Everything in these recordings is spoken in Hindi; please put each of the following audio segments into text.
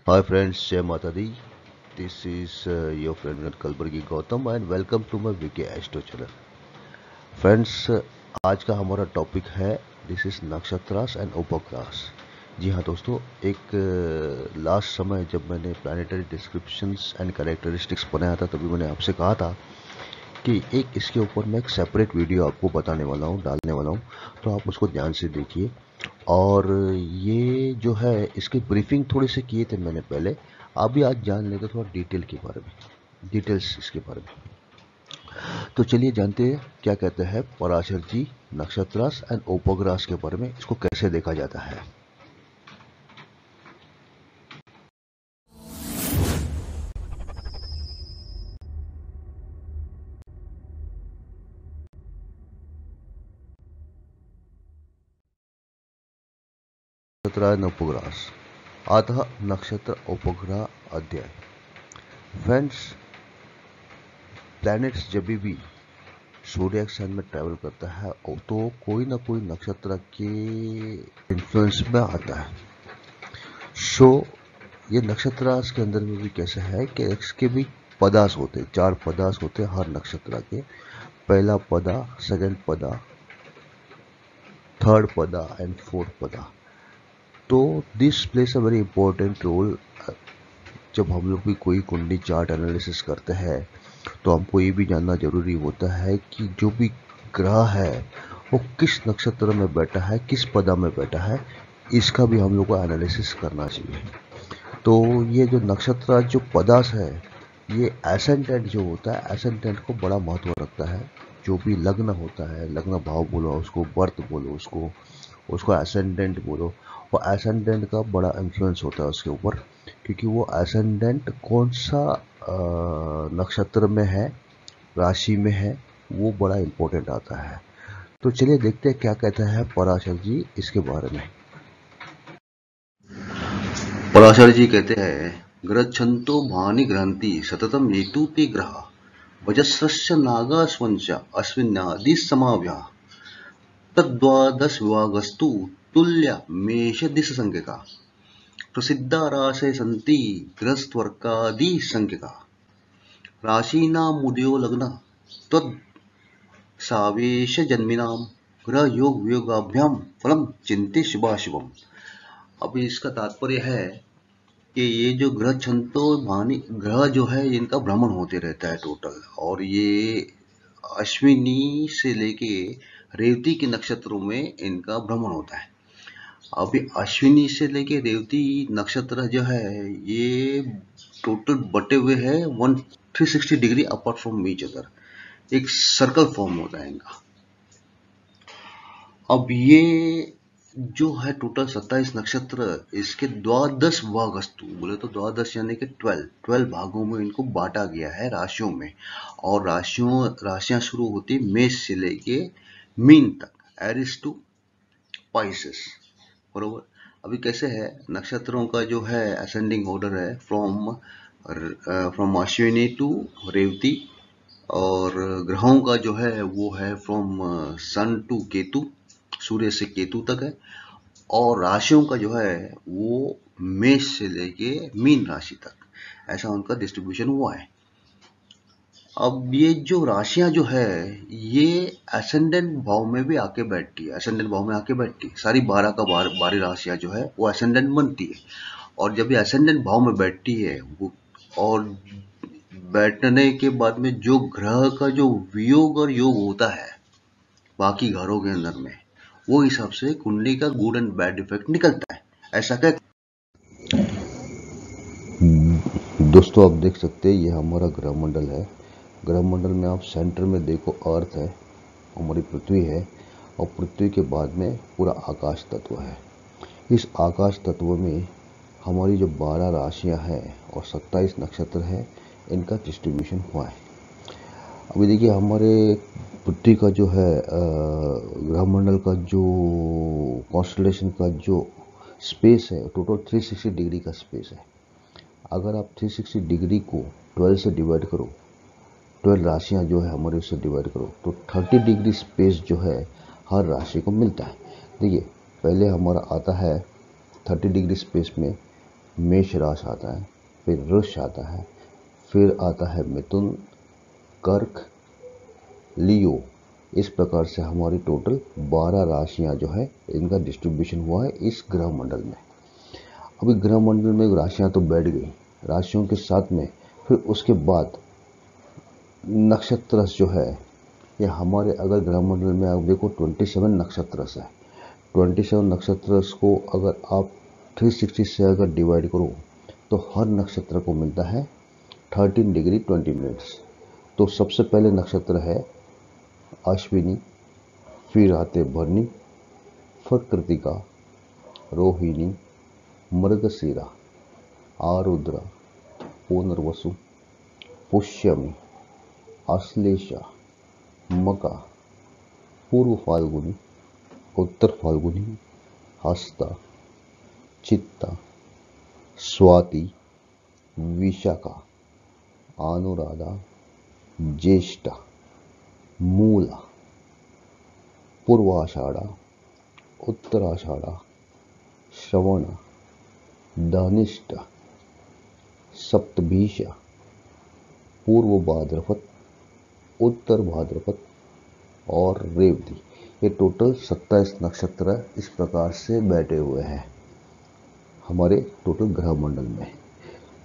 Hi friends, Jai Mata Di. This is your friend Kalburgi Gautam and welcome to my Wiki Astro channel. Friends, आज का हमारा टॉपिक है दिस इज नक्षत्रास एंड उपग्रहस। जी हाँ दोस्तों, एक लास्ट समय जब मैंने प्लानिटरी डिस्क्रिप्शंस एंड कैरेक्टरिस्टिक्स बनाया था तभी मैंने आपसे कहा था कि एक इसके ऊपर मैं एक सेपरेट वीडियो आपको बताने वाला हूँ, डालने वाला हूँ, तो आप उसको ध्यान से देखिए। और ये जो है इसकी ब्रीफिंग थोड़ी सी किए थे मैंने पहले, आप भी आज जान लेते थोड़ा डिटेल के बारे में, डिटेल्स इसके बारे में। तो चलिए जानते हैं क्या कहते हैं पराशर जी नक्षत्रास एंड उपग्रहस के बारे में, इसको कैसे देखा जाता है। नक्षत्र एंड उपग्रहस अतः नक्षत्र उपग्रह अध्याय। फ्रेंड्स, प्लैनेट्स जब भी सूर्य के साथ में ट्रैवल करता है तो कोई ना कोई नक्षत्र के इन्फ्लुएंस में आता है। सो ये नक्षत्रास के अंदर में भी कैसे है कि इसके भी पदास होते हैं, 4 पदास होते हैं हर नक्षत्र के। पहला पदा, सेकंड पदा, थर्ड पदा एंड फोर्थ पदा। तो this place a very important role. जब हम लोग भी कोई कुंडली चार्ट एनालिसिस करते हैं तो हमको ये भी जानना जरूरी होता है कि जो भी ग्रह है वो किस नक्षत्र में बैठा है, किस पदा में बैठा है, इसका भी हम लोग को एनालिसिस करना चाहिए। तो ये जो नक्षत्र जो पदास है, ये एसेंडेंट जो होता है, एसेंडेंट को बड़ा महत्व रखता है। जो भी लग्न होता है, लग्न भाव बोलो उसको, बर्थ बोलो उसको, उसको एसेंडेंट बोलो, और एसेंडेंट का बड़ा इन्फ्लुएंस होता है उसके ऊपर, क्योंकि वो एसेंडेंट कौन सा नक्षत्र में है, राशि में है, वो बड़ा इंपॉर्टेंट आता है। तो चलिए देखते हैं क्या कहते हैं पराशर जी इसके बारे में। पराशर जी कहते हैं, ग्रच्छन्तो भानि ग्रहन्ति सततम हेतु ते ग्रह वजस्रस्य नागास्वंच अश्विन्यादि समाव्या तद्वादश विभागस्तु तुल्य मेष दिश संज्ञका प्रसिद्धा राशय सन्ति ग्रहस्त्वर्कादि संज्ञका राशीनामुदयो लग्न तद् सावेश जन्मिनां ग्रह योग वियोगाभ्याम फलम चिंते शुभाशुभम। अब इसका तात्पर्य है कि ये जो ग्रह छंतो भानी ग्रह जो है इनका भ्रमण होते रहता है टोटल, और ये अश्विनी से लेके रेवती के नक्षत्रों में इनका भ्रमण होता है। अभी अश्विनी से लेके रेवती नक्षत्र जो है ये टोटल बटे हुए हैं 360 degree apart from each other, एक सर्कल फॉर्म होता है इनका। अब ये जो है टोटल 27 नक्षत्र, इसके द्वादश भागस्तु बोले तो द्वादश यानी कि 12 भागों में इनको बांटा गया है राशियों में। और राशियां शुरू होती मेष से लेके मीन तक, एरिस टू पाइसेस, बरोबर। अभी कैसे है नक्षत्रों का जो है असेंडिंग ऑर्डर है फ्रॉम अश्विनी टू रेवती, और ग्रहों का जो है वो है फ्रॉम सन टू केतु, सूर्य से केतु तक है। और राशियों का जो है वो मेष से लेके मीन राशि तक, ऐसा उनका डिस्ट्रीब्यूशन हुआ है। अब ये जो राशियां जो है ये असेंडेंट भाव में भी आके बैठती है, असेंडेंट भाव में आके बैठती है, सारी 12 का 12 राशियां जो है वो असेंडेंट बनती है। और जब ये असेंडेंट भाव में बैठती है वो, और बैठने के बाद में जो ग्रह का जो वियोग और योग होता है बाकी घरों के अंदर में, वो हिसाब से कुंडली का गुड एंड बैड इफेक्ट निकलता है, ऐसा कहते हैं। दोस्तों आप देख सकते हैं ये हमारा ग्रह मंडल है। ग्रह मंडल में आप सेंटर में देखो अर्थ है, हमारी पृथ्वी है, और पृथ्वी के बाद में पूरा आकाश तत्व है। इस आकाश तत्व में हमारी जो 12 राशियां हैं और 27 नक्षत्र है, इनका डिस्ट्रीब्यूशन हुआ है। अभी देखिए हमारे पृथ्वी का जो है ग्रह मंडल का जो कॉन्स्टलेशन का जो स्पेस है टोटल 360 डिग्री का स्पेस है। अगर आप 360 डिग्री को 12 से डिवाइड करो, 12 राशियां जो है हमारे उससे डिवाइड करो, तो 30 डिग्री स्पेस जो है हर राशि को मिलता है। देखिए पहले हमारा आता है 30 डिग्री स्पेस में मेष राशि आता है, फिर वृष आता है, फिर आता है मिथुन, कर्क, लियो। इस प्रकार से हमारी टोटल 12 राशियां जो है इनका डिस्ट्रीब्यूशन हुआ है इस ग्रह मंडल में। अभी ग्रह मंडल में राशियां तो बैठ गई, राशियों के साथ में फिर उसके बाद नक्षत्र जो है, ये हमारे अगर ग्रह मंडल में आप देखो 27 नक्षत्र है। 27 नक्षत्र को अगर आप 360 से अगर डिवाइड करो तो हर नक्षत्र को मिलता है 13 डिग्री 20 मिनट्स। तो सबसे पहले नक्षत्र है अश्विनी, फिर आते भरणी, फिर कृतिका, रोहिणी, मृगशिरा, आरुद्रा, पुनर्वसु, पुष्यमी, आश्लेषा, मका, पूर्व फाल्गुनी, उत्तर फाल्गुनी, हस्ता, चित्ता, स्वाति, विशाखा, अनुराधा, ज्येष्ठा, मूला, पूर्वाषाढ़ा, उत्तराषाढ़ा, श्रवण, धनिष्ठा, सप्तभीषा, पूर्व भाद्रपद, उत्तर भाद्रपद और रेवती। ये टोटल 27 नक्षत्र इस प्रकार से बैठे हुए हैं हमारे टोटल ग्रह मंडल में।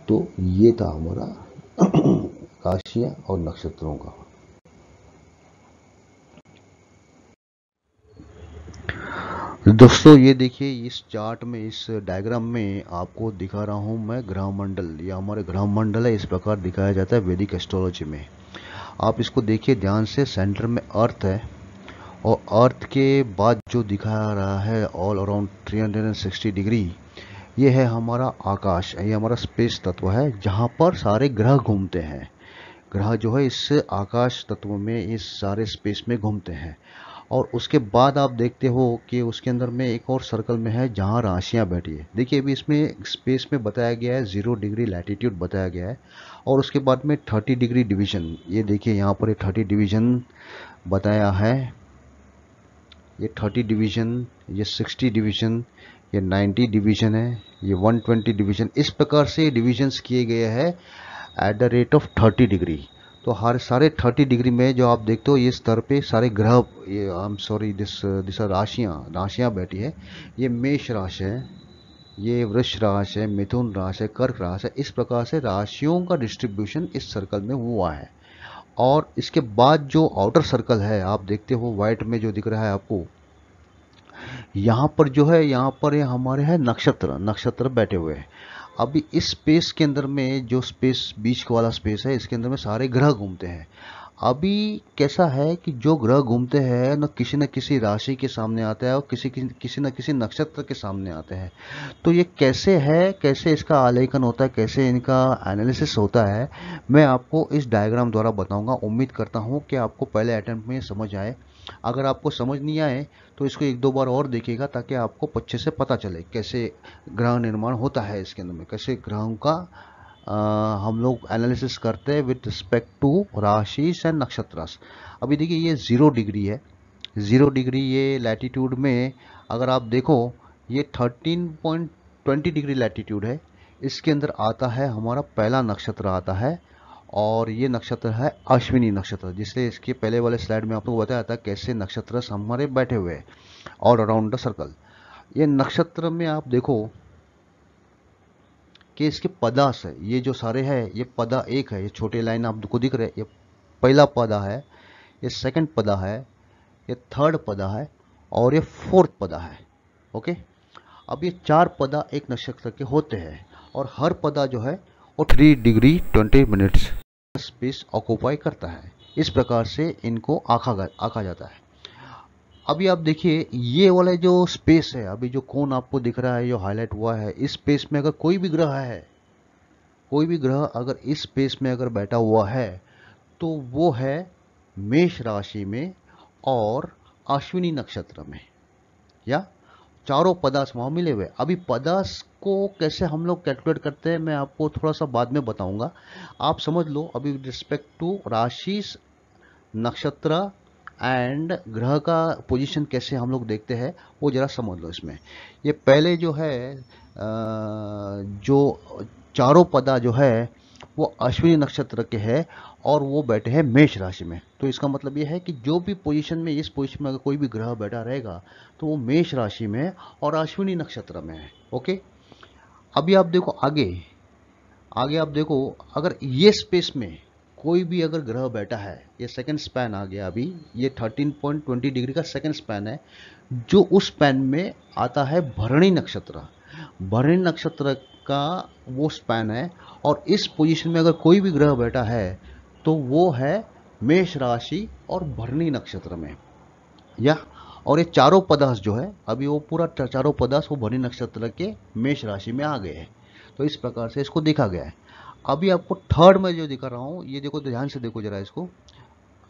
तो ये था हमारा राशियां और नक्षत्रों का। दोस्तों ये देखिए, इस चार्ट में, इस डायग्राम में आपको दिखा रहा हूँ मैं ग्रह मंडल। ये हमारे ग्रह मंडल है, इस प्रकार दिखाया जाता है वैदिक एस्ट्रोलॉजी में। आप इसको देखिए ध्यान से, सेंटर में अर्थ है और अर्थ के बाद जो दिखा रहा है ऑल अराउंड 360 डिग्री, ये है हमारा आकाश, ये हमारा स्पेस तत्व है जहाँ पर सारे ग्रह घूमते हैं। ग्रह जो है इस आकाश तत्व में, इस सारे स्पेस में घूमते हैं। और उसके बाद आप देखते हो कि उसके अंदर में एक और सर्कल में है जहाँ राशियाँ बैठी है। देखिए अभी इसमें स्पेस में बताया गया है 0 डिग्री लैटिट्यूड बताया गया है, और उसके बाद में 30 डिग्री डिवीजन। ये देखिए यहाँ पर 30 डिवीजन बताया है, ये 30 डिवीजन, ये 60 डिवीजन, ये 90 डिवीजन है, ये 120 डिवीजन। इस प्रकार से डिविजन्स किए गए हैं at the rate of 30 degree. तो हर सारे 30 डिग्री में जो आप देखते हो ये स्तर पे सारे ग्रह, ये आई एम सॉरी दिस राशियां बैठी है। ये मेष राशि है, ये वृष राशि है, मिथुन राशि है, कर्क राशि है। इस प्रकार से राशियों का डिस्ट्रीब्यूशन इस सर्कल में हुआ है। और इसके बाद जो आउटर सर्कल है आप देखते हो व्हाइट में जो दिख रहा है आपको, यहाँ पर जो है, यहाँ पर ये हमारे है नक्षत्र बैठे हुए हैं। अभी इस स्पेस के अंदर में, जो स्पेस बीच वाला स्पेस है, इसके अंदर में सारे ग्रह घूमते हैं। अभी कैसा है कि जो ग्रह घूमते हैं न किसी राशि के सामने आते हैं और किसी न किसी नक्षत्र के सामने आते हैं। तो ये कैसे है, कैसे इसका आलेखन होता है, कैसे इनका एनालिसिस होता है, मैं आपको इस डायग्राम द्वारा बताऊंगा। उम्मीद करता हूँ कि आपको पहले अटेम्प्ट में समझ आए। अगर आपको समझ नहीं आए तो इसको 1-2 बार और देखिएगा ताकि आपको अच्छे से पता चले कैसे ग्रह निर्माण होता है, इसके अंदर में कैसे ग्रहों का हम लोग एनालिसिस करते हैं विद रिस्पेक्ट टू राशि एंड नक्षत्रास। अभी देखिए ये 0 डिग्री है, 0 डिग्री ये लैटिट्यूड में अगर आप देखो ये 13.20 डिग्री लैटिट्यूड है। इसके अंदर आता है हमारा पहला नक्षत्र आता है, और ये नक्षत्र है अश्विनी नक्षत्र, जिससे इसके पहले वाले स्लाइड में आपको बताया था कैसे नक्षत्र हमारे बैठे हुए हैं ऑल अराउंड द सर्कल। ये नक्षत्र में आप देखो कि इसके पदास है, ये जो सारे हैं ये पदा एक है, ये छोटे लाइन आपको दिख रहे हैं, ये पहला पदा है, ये सेकंड पदा है, ये थर्ड पदा है और ये फोर्थ पदा है। ओके, अब ये 4 पदा एक नक्षत्र के होते हैं और हर पदा जो है वो 3 डिग्री 20 मिनट्स स्पेस ऑक्यूपाई करता है। इस प्रकार से इनको आंका जाता है। अभी आप देखिए ये वाला जो स्पेस है, अभी जो कोन आपको दिख रहा है जो हाईलाइट हुआ है, इस स्पेस में अगर कोई भी ग्रह है, कोई भी ग्रह अगर इस स्पेस में अगर बैठा हुआ है तो वो है मेष राशि में और अश्विनी नक्षत्र में, या चारों पदार्थ वहां मिले हुए। अभी पदार्थ को कैसे हम लोग कैलकुलेट करते हैं मैं आपको थोड़ा सा बाद में बताऊंगा। आप समझ लो अभी रिस्पेक्ट टू राशि, नक्षत्र एंड ग्रह का पोजीशन कैसे हम लोग देखते हैं वो जरा समझ लो इसमें। ये पहले जो है जो चारों पदा जो है वो अश्विनी नक्षत्र के हैं और वो बैठे हैं मेष राशि में। तो इसका मतलब ये है कि जो भी पोजीशन में, इस पोजीशन में अगर कोई भी ग्रह बैठा रहेगा तो वो मेष राशि में और अश्विनी नक्षत्र में है। ओके, अभी आप देखो आगे, आगे आप देखो, अगर ये स्पेस में कोई भी अगर ग्रह बैठा है, ये सेकंड स्पैन आ गया, अभी ये 13.20 डिग्री का सेकंड स्पैन है, जो उस स्पैन में आता है भरणी नक्षत्र। भरणी नक्षत्र का वो स्पैन है और इस पोजीशन में अगर कोई भी ग्रह बैठा है तो वो है मेष राशि और भरणी नक्षत्र में, या और ये चारों पदार्थ जो है, अभी वो पूरा चारों पदार्थ वो भरणी नक्षत्र के मेष राशि में आ गए हैं। तो इस प्रकार से इसको देखा गया है। अभी आपको थर्ड में जो दिखा रहा हूँ, ये देखो, ध्यान से देखो जरा इसको,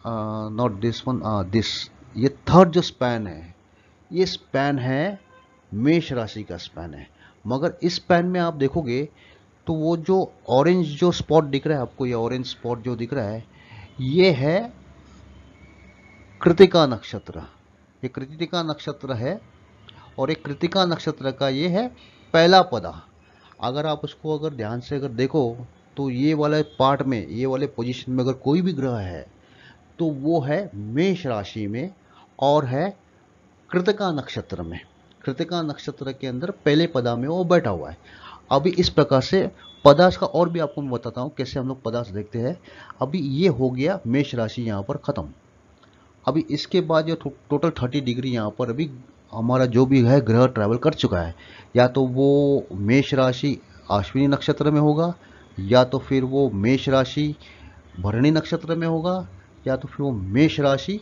नॉट दिस वन, दिस, ये थर्ड जो स्पैन है, ये स्पैन है मेष राशि का स्पैन है। मगर इस स्पैन में आप देखोगे तो वो जो ऑरेंज जो स्पॉट दिख रहा है आपको, ये ऑरेंज स्पॉट जो दिख रहा है, ये है कृतिका नक्षत्र। ये कृतिका नक्षत्र है और एक कृतिका नक्षत्र का ये है पहला पदा। अगर आप उसको अगर ध्यान से अगर देखो तो ये वाले पार्ट में, ये वाले पोजीशन में अगर कोई भी ग्रह है तो वो है मेष राशि में और है कृतिका नक्षत्र में। कृतिका नक्षत्र के अंदर पहले पदा में वो बैठा हुआ है। अभी इस प्रकार से पदार्थ का और भी आपको मैं बताता हूँ कैसे हम लोग पदार्थ देखते हैं। अभी ये हो गया मेष राशि यहाँ पर खत्म। अभी इसके बाद जो टोटल 30 डिग्री यहाँ पर अभी हमारा जो भी है ग्रह ट्रैवल कर चुका है, या तो वो मेष राशि अश्विनी नक्षत्र में होगा, या तो फिर वो मेष राशि भरणी नक्षत्र में होगा, या तो फिर वो मेष राशि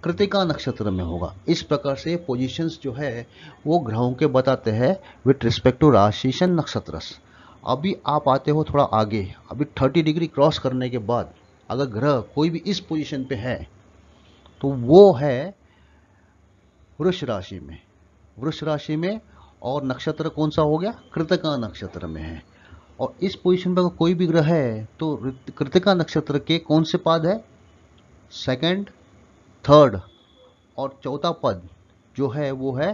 कृतिका नक्षत्र में होगा। इस प्रकार से पोजीशंस जो है वो ग्रहों के बताते हैं विथ रिस्पेक्ट टू राशिशन नक्षत्रस। अभी आप आते हो थोड़ा आगे, अभी 30 डिग्री क्रॉस करने के बाद अगर ग्रह कोई भी इस पोजीशन पे है तो वो है वृष राशि में। वृष राशि में और नक्षत्र कौन सा हो गया, कृतिका नक्षत्र में है। और इस पोजीशन पर कोई भी ग्रह है तो कृतिका नक्षत्र के कौन से पद है, सेकंड, थर्ड और चौथा पद जो है वो है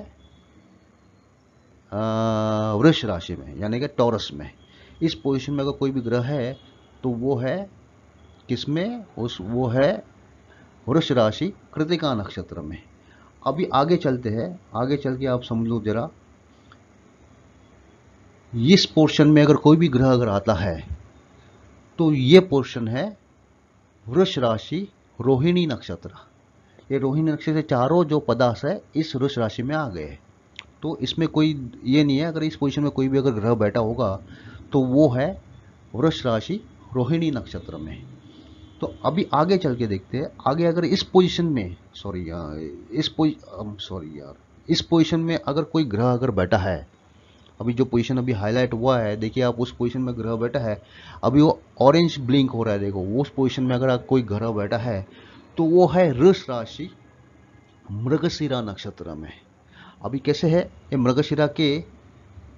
वृष राशि में, यानी कि टॉरस में। इस पोजीशन में अगर कोई भी ग्रह है तो वो है किसमें, वो है वृष राशि कृतिका नक्षत्र में। अभी आगे चलते हैं, आगे चल के आप समझ लो जरा, इस पोर्शन में अगर कोई भी ग्रह अगर आता है तो ये पोर्शन है वृष राशि रोहिणी नक्षत्र। ये रोहिणी नक्षत्र से चारों जो पदार्थ है इस वृष राशि में आ गए। तो इसमें कोई ये नहीं है, अगर इस पोजीशन में कोई भी अगर ग्रह बैठा होगा तो वो है वृष राशि रोहिणी नक्षत्र में। तो अभी आगे चल के देखते हैं, आगे अगर इस पोजीशन में, इस पोजीशन में अगर कोई ग्रह अगर बैठा है, अभी जो पोजीशन अभी हाईलाइट हुआ है, देखिए आप उस पोजीशन में ग्रह बैठा है, अभी वो ऑरेंज ब्लिंक हो रहा है, देखो उस पोजीशन में अगर कोई ग्रह बैठा है तो वो है वृष राशि मृगशिरा नक्षत्र में। अभी कैसे है, ये मृगशिरा के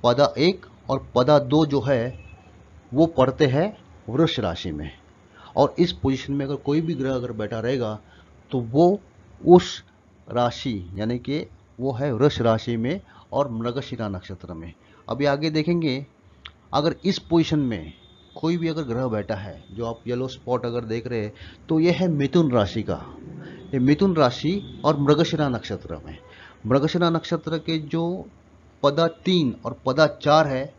पदा 1 और पदा 2 जो है वो पड़ते हैं वृष राशि में। और इस पोजीशन में अगर कोई भी ग्रह अगर बैठा रहेगा तो वो उस राशि, यानी कि वो है वृष राशि में और मृगशिरा नक्षत्र में। अभी आगे देखेंगे, अगर इस पोजीशन में कोई भी अगर ग्रह बैठा है, जो आप येलो स्पॉट अगर देख रहे हैं, तो ये है मिथुन राशि का। ये मिथुन राशि और मृगशिरा नक्षत्र में, मृगशिरा नक्षत्र के जो पदा 3 और पदा 4 है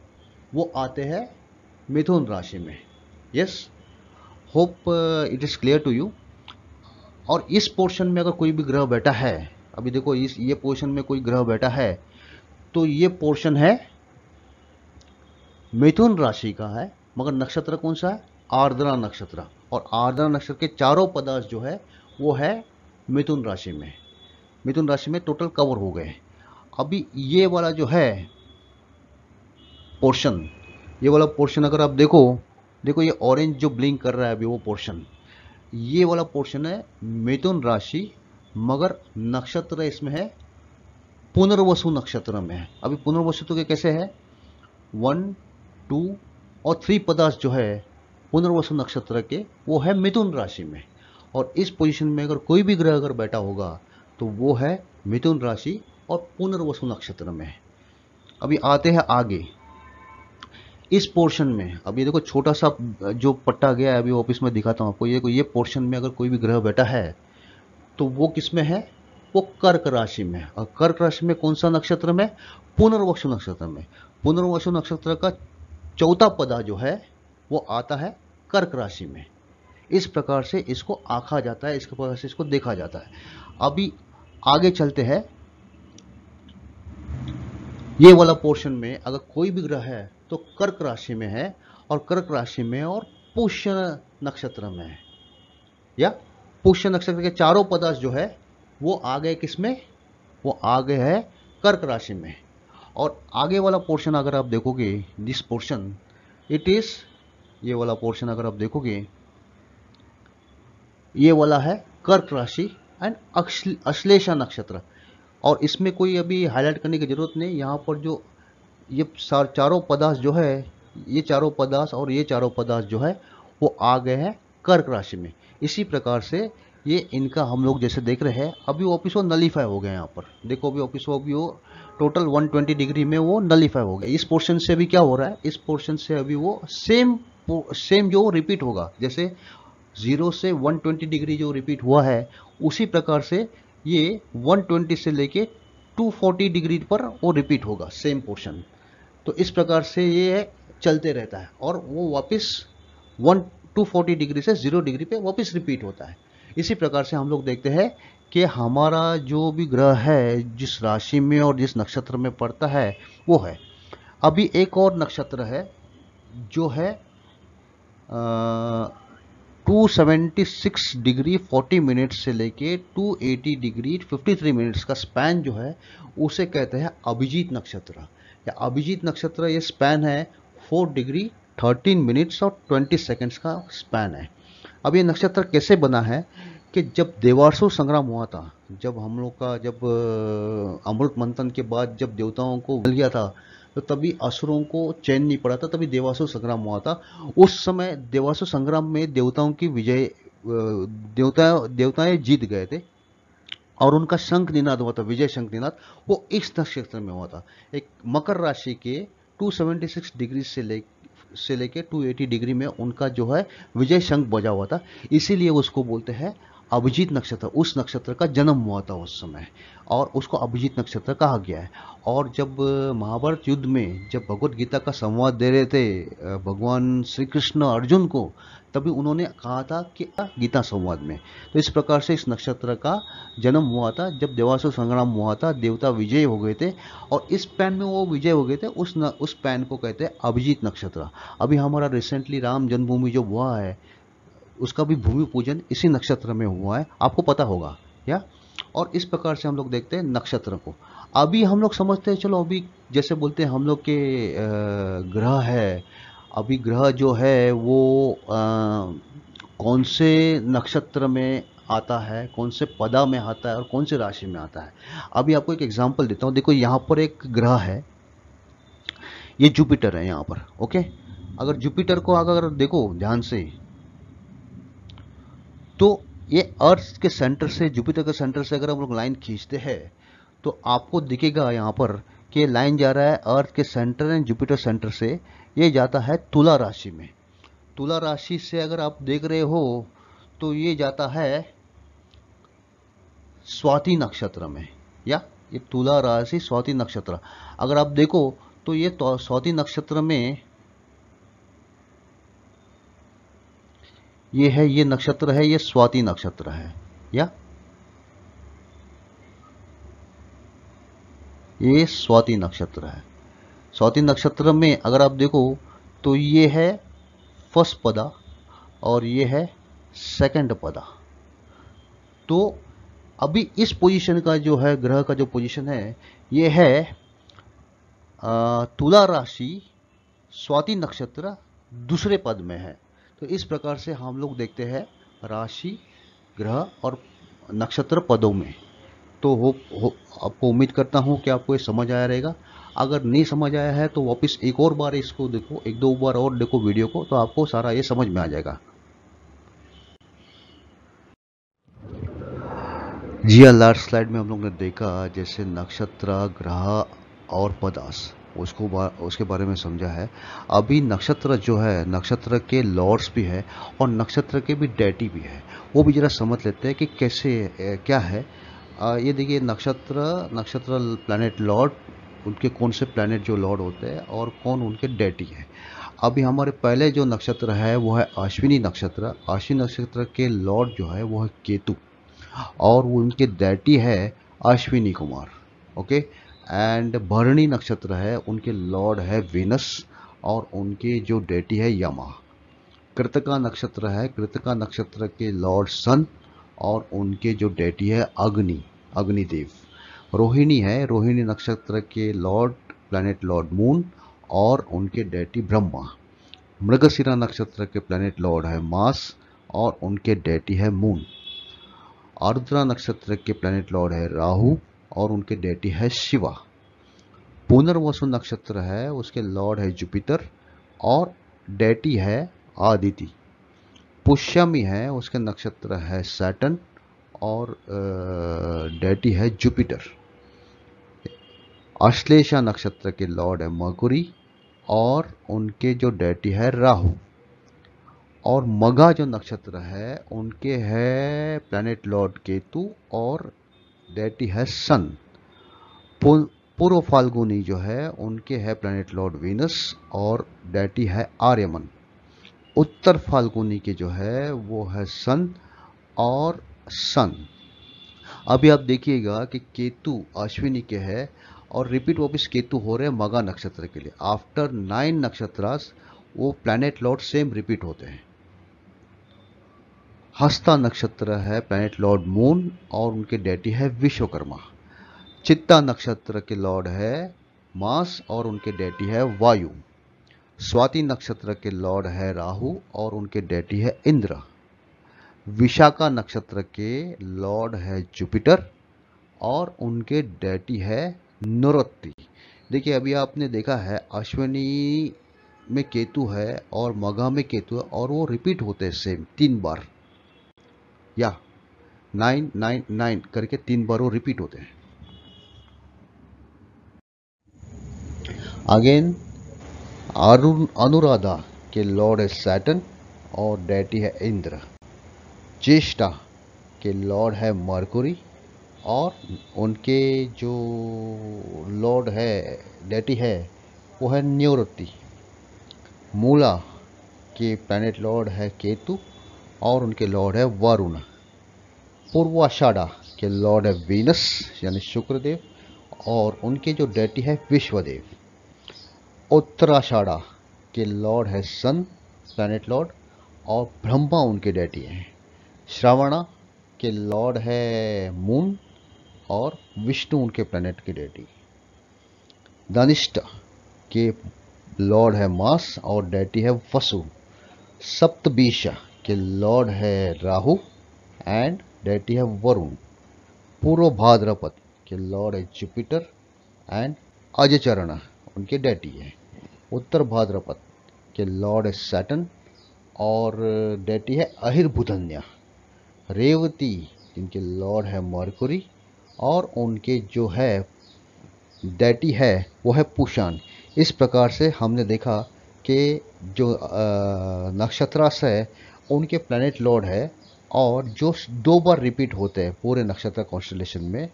वो आते हैं मिथुन राशि में। Yes, hope it is clear to you. और इस पोर्शन में अगर कोई भी ग्रह बैठा है, अभी देखो ये पोर्शन में कोई ग्रह बैठा है तो ये पोर्शन है मिथुन राशि का है, मगर नक्षत्र कौन सा है, आर्द्रा नक्षत्र। और आर्द्रा नक्षत्र के चारों पदार्थ जो है वो है मिथुन राशि में। मिथुन राशि में टोटल कवर हो गए। अभी ये वाला जो है पोर्शन, ये वाला पोर्शन अगर आप देखो ये ऑरेंज जो ब्लिंक कर रहा है अभी वो पोर्शन, ये वाला पोर्शन है मिथुन राशि, मगर नक्षत्र इसमें है पुनर्वसु नक्षत्र में है। अभी पुनर्वसु तो कैसे है, 1, 2 और 3 पदार्थ जो है पुनर्वसु नक्षत्र के वो है मिथुन राशि में। और इस पोजीशन में अगर कोई भी ग्रह अगर बैठा होगा तो वो है मिथुन राशि और पुनर्वसु नक्षत्र में। अभी आते हैं आगे इस पोर्शन में। अभी देखो छोटा सा जो पट्टा गया है, अभी ऑफिस में दिखाता हूँ आपको। ये पोर्शन में अगर कोई भी ग्रह बैठा है तो वो किस में है, वो कर्क राशि में। और कर्क राशि में कौन सा नक्षत्र में, पुनर्वसु नक्षत्र में। पुनर्वसु नक्षत्र का चौथा पदा जो है वो आता है कर्क राशि में। इस प्रकार से इसको आंका जाता है, इस प्रकार से इसको देखा जाता है। अभी आगे चलते हैं। ये वाला पोर्शन में अगर कोई भी ग्रह है तो कर्क राशि में है, और कर्क राशि में और पुष्य नक्षत्र में है, या पुष्य नक्षत्र के चारों पदार्थ जो है वो आ गए किसमें, वो आ गए है कर्क राशि में। और आगे वाला पोर्शन अगर आप देखोगे, दिस पोर्शन इट इज, ये वाला पोर्शन अगर आप देखोगे, ये वाला है कर्क राशि एंड अश्लेषा नक्षत्र। और इसमें कोई अभी हाईलाइट करने की जरूरत नहीं। यहाँ पर जो ये चारों पदार्थ जो है, ये चारों पदार्थ और ये चारों पदार्थ जो है वो आ गए हैं कर्क राशि में। इसी प्रकार से ये इनका हम लोग जैसे देख रहे हैं, अभी वापिस वो नलीफाई हो गए। यहाँ पर देखो अभी वापिस वो टोटल 120 डिग्री में वो नलीफाई हो गए। इस पोर्शन से अभी क्या हो रहा है, इस पोर्शन से अभी वो सेम जो रिपीट होगा, जैसे 0 से 120 डिग्री जो रिपीट हुआ है, उसी प्रकार से ये 120 से लेके 240 डिग्री पर वो रिपीट होगा, सेम पोर्शन। तो इस प्रकार से ये चलते रहता है और वो वापस 240 डिग्री से 0 डिग्री पे वापस रिपीट होता है। इसी प्रकार से हम लोग देखते हैं कि हमारा जो भी ग्रह है जिस राशि में और जिस नक्षत्र में पड़ता है वो है। अभी एक और नक्षत्र है जो है 276 डिग्री 40 मिनट से लेके 280 डिग्री 53 मिनट्स का स्पैन जो है उसे कहते हैं अभिजीत नक्षत्र। या अभिजीत नक्षत्र ये स्पैन है 4 डिग्री 13 मिनट्स और 20 सेकंड्स का स्पैन है। अब ये नक्षत्र कैसे बना है कि जब देवासुर संग्राम हुआ था, जब हम लोग का जब अमृत मंथन के बाद जब देवताओं को मिल गया था, तो तभी असुरों को चैन नहीं पड़ा था, तभी देवासुर संग्राम हुआ था। उस समय देवासुर संग्राम में देवताओं की विजय, देवताएं जीत गए थे और उनका शंख निनाद हुआ था, विजय शंख निनाद, वो इस नक्षत्र में हुआ था। एक मकर राशि के 276 डिग्री से लेके 280 डिग्री में उनका जो है विजय शंख बजा हुआ था, इसीलिए उसको बोलते हैं अभिजीत नक्षत्र। उस नक्षत्र का जन्म हुआ था उस समय और उसको अभिजीत नक्षत्र कहा गया है। और जब महाभारत युद्ध में जब भगवत गीता का संवाद दे रहे थे भगवान श्री कृष्ण अर्जुन को, तभी उन्होंने कहा था कि गीता संवाद में। तो इस प्रकार से इस नक्षत्र का जन्म हुआ था जब देवासुर संग्राम हुआ था, देवता विजय हो गए थे और इस पैन में वो विजय हो गए थे, उस पैन को कहते हैं अभिजीत नक्षत्र। अभी हमारा रिसेंटली राम जन्मभूमि जो हुआ है उसका भी भूमि पूजन इसी नक्षत्र में हुआ है, आपको पता होगा या। और इस प्रकार से हम लोग देखते हैं नक्षत्र को। अभी हम लोग समझते हैं, चलो अभी जैसे बोलते हैं हम लोग के ग्रह है, अभी ग्रह जो है वो कौन से नक्षत्र में आता है, कौन से पदा में आता है और कौन से राशि में आता है। अभी आपको एक एग्जांपल देता हूँ। देखो यहाँ पर एक ग्रह है, ये जुपिटर है यहाँ पर, ओके। अगर जुपिटर को अगर देखो ध्यान से, तो ये अर्थ के सेंटर से, जुपिटर के सेंटर से अगर हम लोग लाइन खींचते हैं तो आपको दिखेगा यहाँ पर कि लाइन जा रहा है अर्थ के सेंटर एंड जुपिटर सेंटर से, ये जाता है तुला राशि में। तुला राशि से अगर आप देख रहे हो तो ये जाता है स्वाति नक्षत्र में, या ये तुला राशि स्वाति नक्षत्र। अगर आप देखो तो ये स्वाति नक्षत्र में ये है, ये नक्षत्र है, ये स्वाति नक्षत्र है, या ये स्वाति नक्षत्र है। स्वाति नक्षत्र में अगर आप देखो तो ये है फर्स्ट पदा और ये है सेकंड पदा। तो अभी इस पोजीशन का जो है, ग्रह का जो पोजीशन है, ये है तुला राशि स्वाति नक्षत्र दूसरे पद में है। तो इस प्रकार से हम लोग देखते हैं राशि, ग्रह और नक्षत्र पदों में। तो आपको उम्मीद करता हूं कि आपको ये समझ आया रहेगा। अगर नहीं समझ आया है तो वापस एक और बार इसको देखो, एक दो बार और देखो वीडियो को, तो आपको सारा ये समझ में आ जाएगा। जी हाँ, लास्ट स्लाइड में हम लोग ने देखा जैसे नक्षत्र, ग्रह और पदार्थ, उसके बारे में समझा है। अभी नक्षत्र जो है, नक्षत्र के लॉर्ड्स भी है और नक्षत्र के भी डेटी भी है, वो भी जरा समझ लेते हैं कि कैसे क्या है। ये देखिए, नक्षत्र, नक्षत्र प्लैनेट लॉर्ड, उनके कौन से प्लैनेट जो लॉर्ड होते हैं और कौन उनके डेटी है। अभी हमारे पहले जो नक्षत्र है वो है अश्विनी नक्षत्र। अश्विनी नक्षत्र के लॉर्ड जो है वो है केतु और वो उनके डेटी है अश्विनी कुमार। ओके। एंड भरणी नक्षत्र है, उनके लॉर्ड है वीनस और उनके जो डेटी है यमा। कृतिका नक्षत्र है, कृतिका नक्षत्र के लॉर्ड सन और उनके जो डेटी है अग्नि, अग्निदेव। रोहिणी है, रोहिणी नक्षत्र के लॉर्ड, प्लैनेट लॉर्ड मून और उनके डेटी ब्रह्मा। मृगशिरा नक्षत्र के प्लैनेट लॉर्ड है मास और उनके डेटी है मून। आर्द्रा नक्षत्र के प्लैनेट लॉर्ड है राहु और उनके डेटी है शिवा। पुनर्वसु नक्षत्र है, उसके लॉर्ड है जुपिटर और डेटी है आदिति। पुष्यमी है, उसके नक्षत्र है सैटर्न और डेटी है जुपिटर। अश्लेषा नक्षत्र के लॉर्ड है मरकुरी और उनके जो डेटी है राहु। और मघा जो नक्षत्र है उनके है प्लैनेट लॉर्ड केतु और डेटी है सन। पूर्व फाल्गुनी जो है उनके है प्लैनेट लॉर्ड वीनस और डेटी है आर्यमन। उत्तर फाल्गुनी के जो है वो है सन और सन। अभी आप देखिएगा कि केतु अश्विनी के है और रिपीट वापिस केतु हो रहे हैं मघा नक्षत्र के लिए। आफ्टर 9 नक्षत्रास वो प्लैनेट लॉर्ड सेम रिपीट होते हैं। हस्ता नक्षत्र है प्लैनेट लॉर्ड मून और उनके डेटी है विश्वकर्मा। चित्ता नक्षत्र के लॉर्ड है मास और उनके डेटी है वायु। स्वाति नक्षत्र के लॉर्ड है राहु और उनके डेटी है इंद्र। विशाखा नक्षत्र के लॉर्ड है जुपिटर और उनके डेटी है नृत्ति। देखिए, अभी आपने देखा है अश्विनी में केतु है और मघा में केतु है और वो रिपीट होते हैं सेम 3 बार, या 999 करके 3 बार वो रिपीट होते हैं। अगेन अनुराधा के लॉर्ड है सैटर्न और डेटी है इंद्र। ज्येष्ठा के लॉर्ड है मरकुरी और उनके जो लॉर्ड है, डेटी है, वो है निवृत्ति। मूला के प्लैनेट लॉर्ड है केतु और उनके लॉर्ड है वरुण। पूर्वाषाढ़ा के लॉर्ड है वीनस यानी शुक्रदेव और उनके जो डेटी है विश्वदेव। उत्तराषाढ़ा के लॉर्ड है सन, प्लैनेट लॉर्ड, और ब्रह्मा उनके डेटी हैं। श्रावणा के लॉर्ड है मून और विष्णु उनके प्लैनेट की डेटी। धनिष्ठा के लॉर्ड है मास और डेटी है वसु। सप्तबीशा के लॉर्ड है राहु एंड डेटी है वरुण। पूर्व भाद्रपद के लॉर्ड है जुपिटर एंड अजचरण उनके डेटी है। उत्तर भाद्रपद के लॉर्ड है सैटर्न और डेटी है अहिर्बुधन्या। रेवती जिनके लॉर्ड है मरकुरी और उनके जो है डेटी है वो है पुषान। इस प्रकार से हमने देखा कि जो नक्षत्रास है उनके प्लैनेट लॉर्ड है और जो 2 बार रिपीट होते हैं पूरे नक्षत्र कॉन्स्टलेशन में,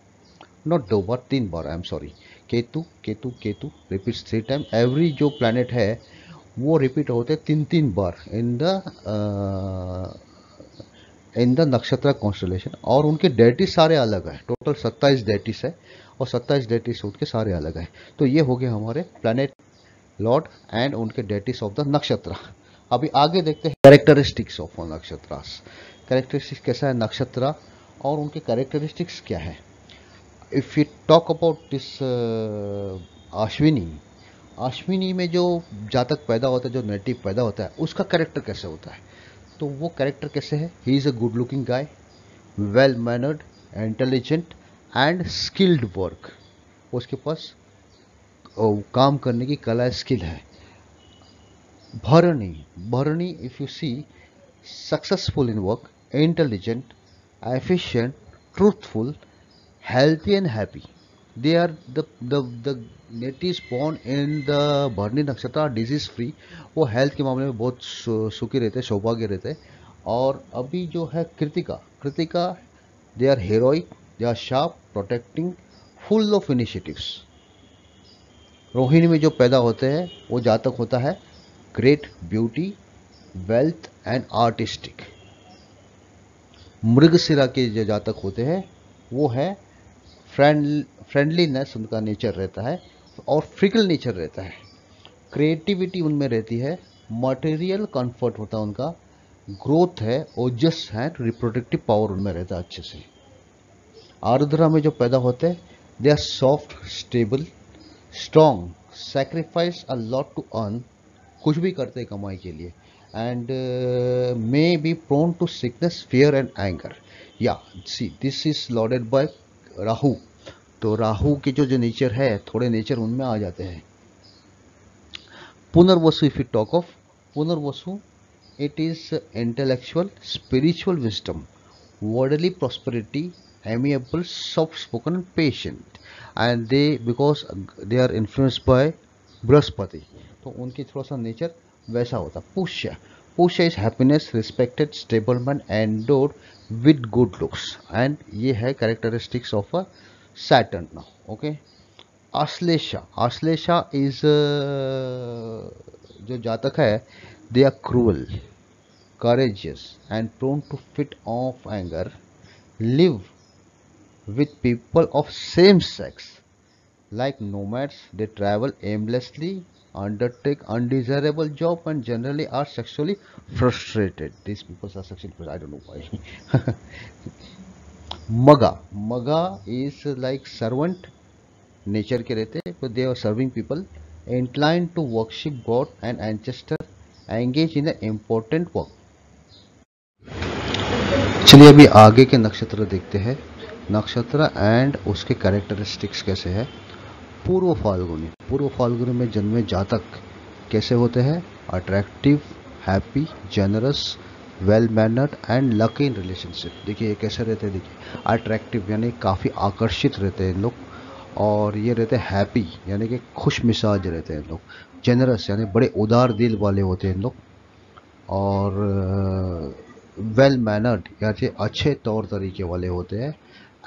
not 2 bar, 3 bar, I am sorry, Ketu Ketu Ketu repeats 3 time. Every जो प्लैनेट है वो रिपीट होते हैं 3-3 बार इन द नक्षत्र कॉन्स्टलेशन और उनके डेटी सारे अलग है। टोटल 27 डेटीज है और 27 डेटीज उनके सारे अलग है। तो ये हो गए हमारे प्लैनेट लॉर्ड एंड उनके डेटीज ऑफ द नक्षत्र। अभी आगे देखते हैं कैरेक्टरिस्टिक्स ऑफ नक्षत्रास। कैरेक्टरिस्टिक्स कैसा है नक्षत्र और उनके कैरेक्टरिस्टिक्स क्या है। If you talk about this Ashwini में जो जातक पैदा होता है, जो नेटिव पैदा होता है, उसका कैरेक्टर कैसे होता है। तो वो कैरेक्टर कैसे है, he is a good looking guy, well mannered, intelligent and skilled work. उसके पास काम करने की कला, स्किल है। Bharani if you see, successful in work, intelligent, efficient, truthful, healthy and happy. They are the natives born in the Bharani नक्षत्र are disease free. वो हेल्थ के मामले में बहुत सुखी रहते हैं, सौभाग्य रहते हैं. और अभी जो है Krittika, Krittika they are heroic, they are sharp, protecting, full of initiatives. Rohini में जो पैदा होते हैं वो जातक होता है great beauty, wealth and artistic. Mrigashira के जो जातक होते हैं वो है फ्रेंडलीनेस उनका नेचर रहता है और फ्रिकल नेचर रहता है. क्रिएटिविटी उनमें रहती है, मटेरियल कंफर्ट होता है उनका, ग्रोथ है, ओजस है, रिप्रोडक्टिव पावर उनमें रहता है अच्छे से. आर्द्रा में जो पैदा होते हैं they are soft, stable, strong, sacrifice a lot to earn, कुछ भी करते हैं कमाई के लिए, and may be prone to sickness, fear and anger. या see this is lorded by Rahu. तो राहु के जो नेचर है थोड़े नेचर उनमें आ जाते हैं. Punarvasu, if you talk of Punarvasu, it is intellectual, spiritual wisdom, worldly prosperity, amiable, soft spoken and patient, and they because they are influenced by Brihaspati, तो उनकी थोड़ा सा नेचर वैसा होता. Pushya, Pushya is happiness, respected, stable man, endowed with good looks, and ये है characteristics of a Saturn now. Okay. Ashlesha, Ashlesha is जो जातक है they are cruel, courageous and prone to fit of anger, live with people of same sex, like nomads. They travel aimlessly, undertake undesirable job and generally are sexually frustrated. These people are sexually frustrated, I don't know why. Maga, Maga is like servant nature के रहते हैं, but they are serving people, inclined to worship God and ancestor, engage in important work. चलिए अभी आगे के नक्षत्र देखते हैं. नक्षत्र एंड उसके कैरेक्टरिस्टिक्स कैसे है. पूर्व फाल्गुनी, पूर्व फाल्गुनी में जन्मे जातक कैसे होते हैं. Attractive, happy, generous, well mannered and lucky in relationship. देखिए ये कैसे रहते हैं. देखिए अट्रैक्टिव यानी काफ़ी आकर्षित रहते हैं लोग, और ये रहते हैं हैप्पी यानी कि खुश मिजाज रहते हैं लोग. जेनरस यानी बड़े उदार दिल वाले होते हैं लोग, और वेल मैनर्ड यानी अच्छे तौर तरीके वाले होते हैं,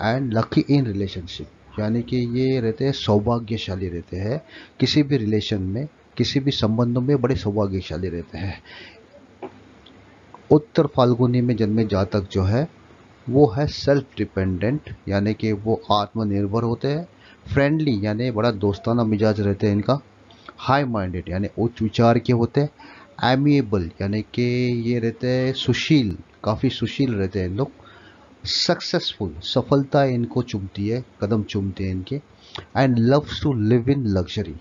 एंड लकी इन रिलेशनशिप यानी कि ये रहते हैं सौभाग्यशाली रहते हैं. किसी भी रिलेशन में, किसी भी संबंधों में बड़े सौभाग्यशाली रहते हैं. उत्तर फाल्गुनी में जन्मे जातक जो है वो है सेल्फ डिपेंडेंट यानी कि वो आत्मनिर्भर होते हैं. फ्रेंडली यानी बड़ा दोस्ताना मिजाज रहते हैं इनका. हाई माइंडेड यानी उच्च विचार के होते हैं. एमिएबल यानी कि ये रहते हैं सुशील, काफ़ी सुशील रहते हैं लोग. सक्सेसफुल, सफलता इनको चुमती है, कदम चुमते हैं इनके. And loves to live in luxury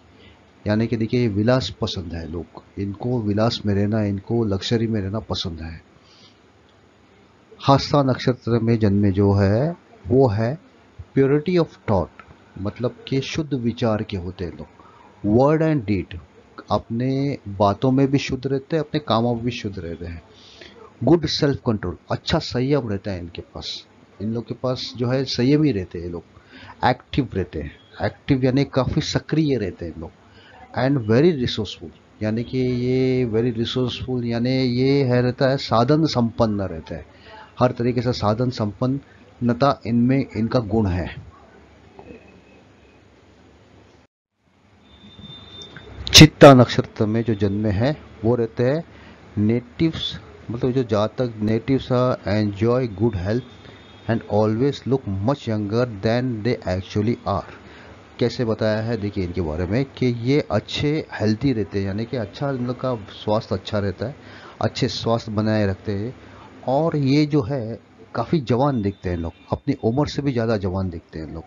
यानी कि देखिए ये विलास पसंद है लोग, इनको विलास में रहना, इनको लग्जरी में रहना पसंद है. हस्ता नक्षत्र में जन्मे जो है वो है प्योरिटी ऑफ थॉट, मतलब कि शुद्ध विचार के होते हैं लोग. वर्ड एंड डीड, अपने बातों में भी शुद्ध रहते हैं, अपने कामों में भी शुद्ध रहते हैं. गुड सेल्फ कंट्रोल, अच्छा संयम रहता है इनके पास, इन लोग के पास जो है संयम ही रहते हैं लोग. एक्टिव रहते हैं, एक्टिव यानी काफ़ी सक्रिय रहते हैं लोग. एंड वेरी रिसोर्सफुल यानी कि ये वेरी रिसोर्सफुल यानी ये है रहता है साधन संपन्न रहता है, हर तरीके से साधन संपन्नता इनमें इनका गुण है. चित्ता नक्षत्र में जो जन्मे हैं वो रहते हैं नेटिव्स, मतलब जो जातक natives are enjoy good health and always look much younger than they actually are. कैसे बताया है देखिए इनके बारे में कि ये अच्छे हेल्थी रहते हैं यानी कि अच्छा इन लोग का स्वास्थ्य अच्छा रहता है, अच्छे स्वास्थ्य बनाए रखते हैं, और ये जो है काफ़ी जवान दिखते हैं लोग, अपनी उम्र से भी ज़्यादा जवान दिखते हैं लोग.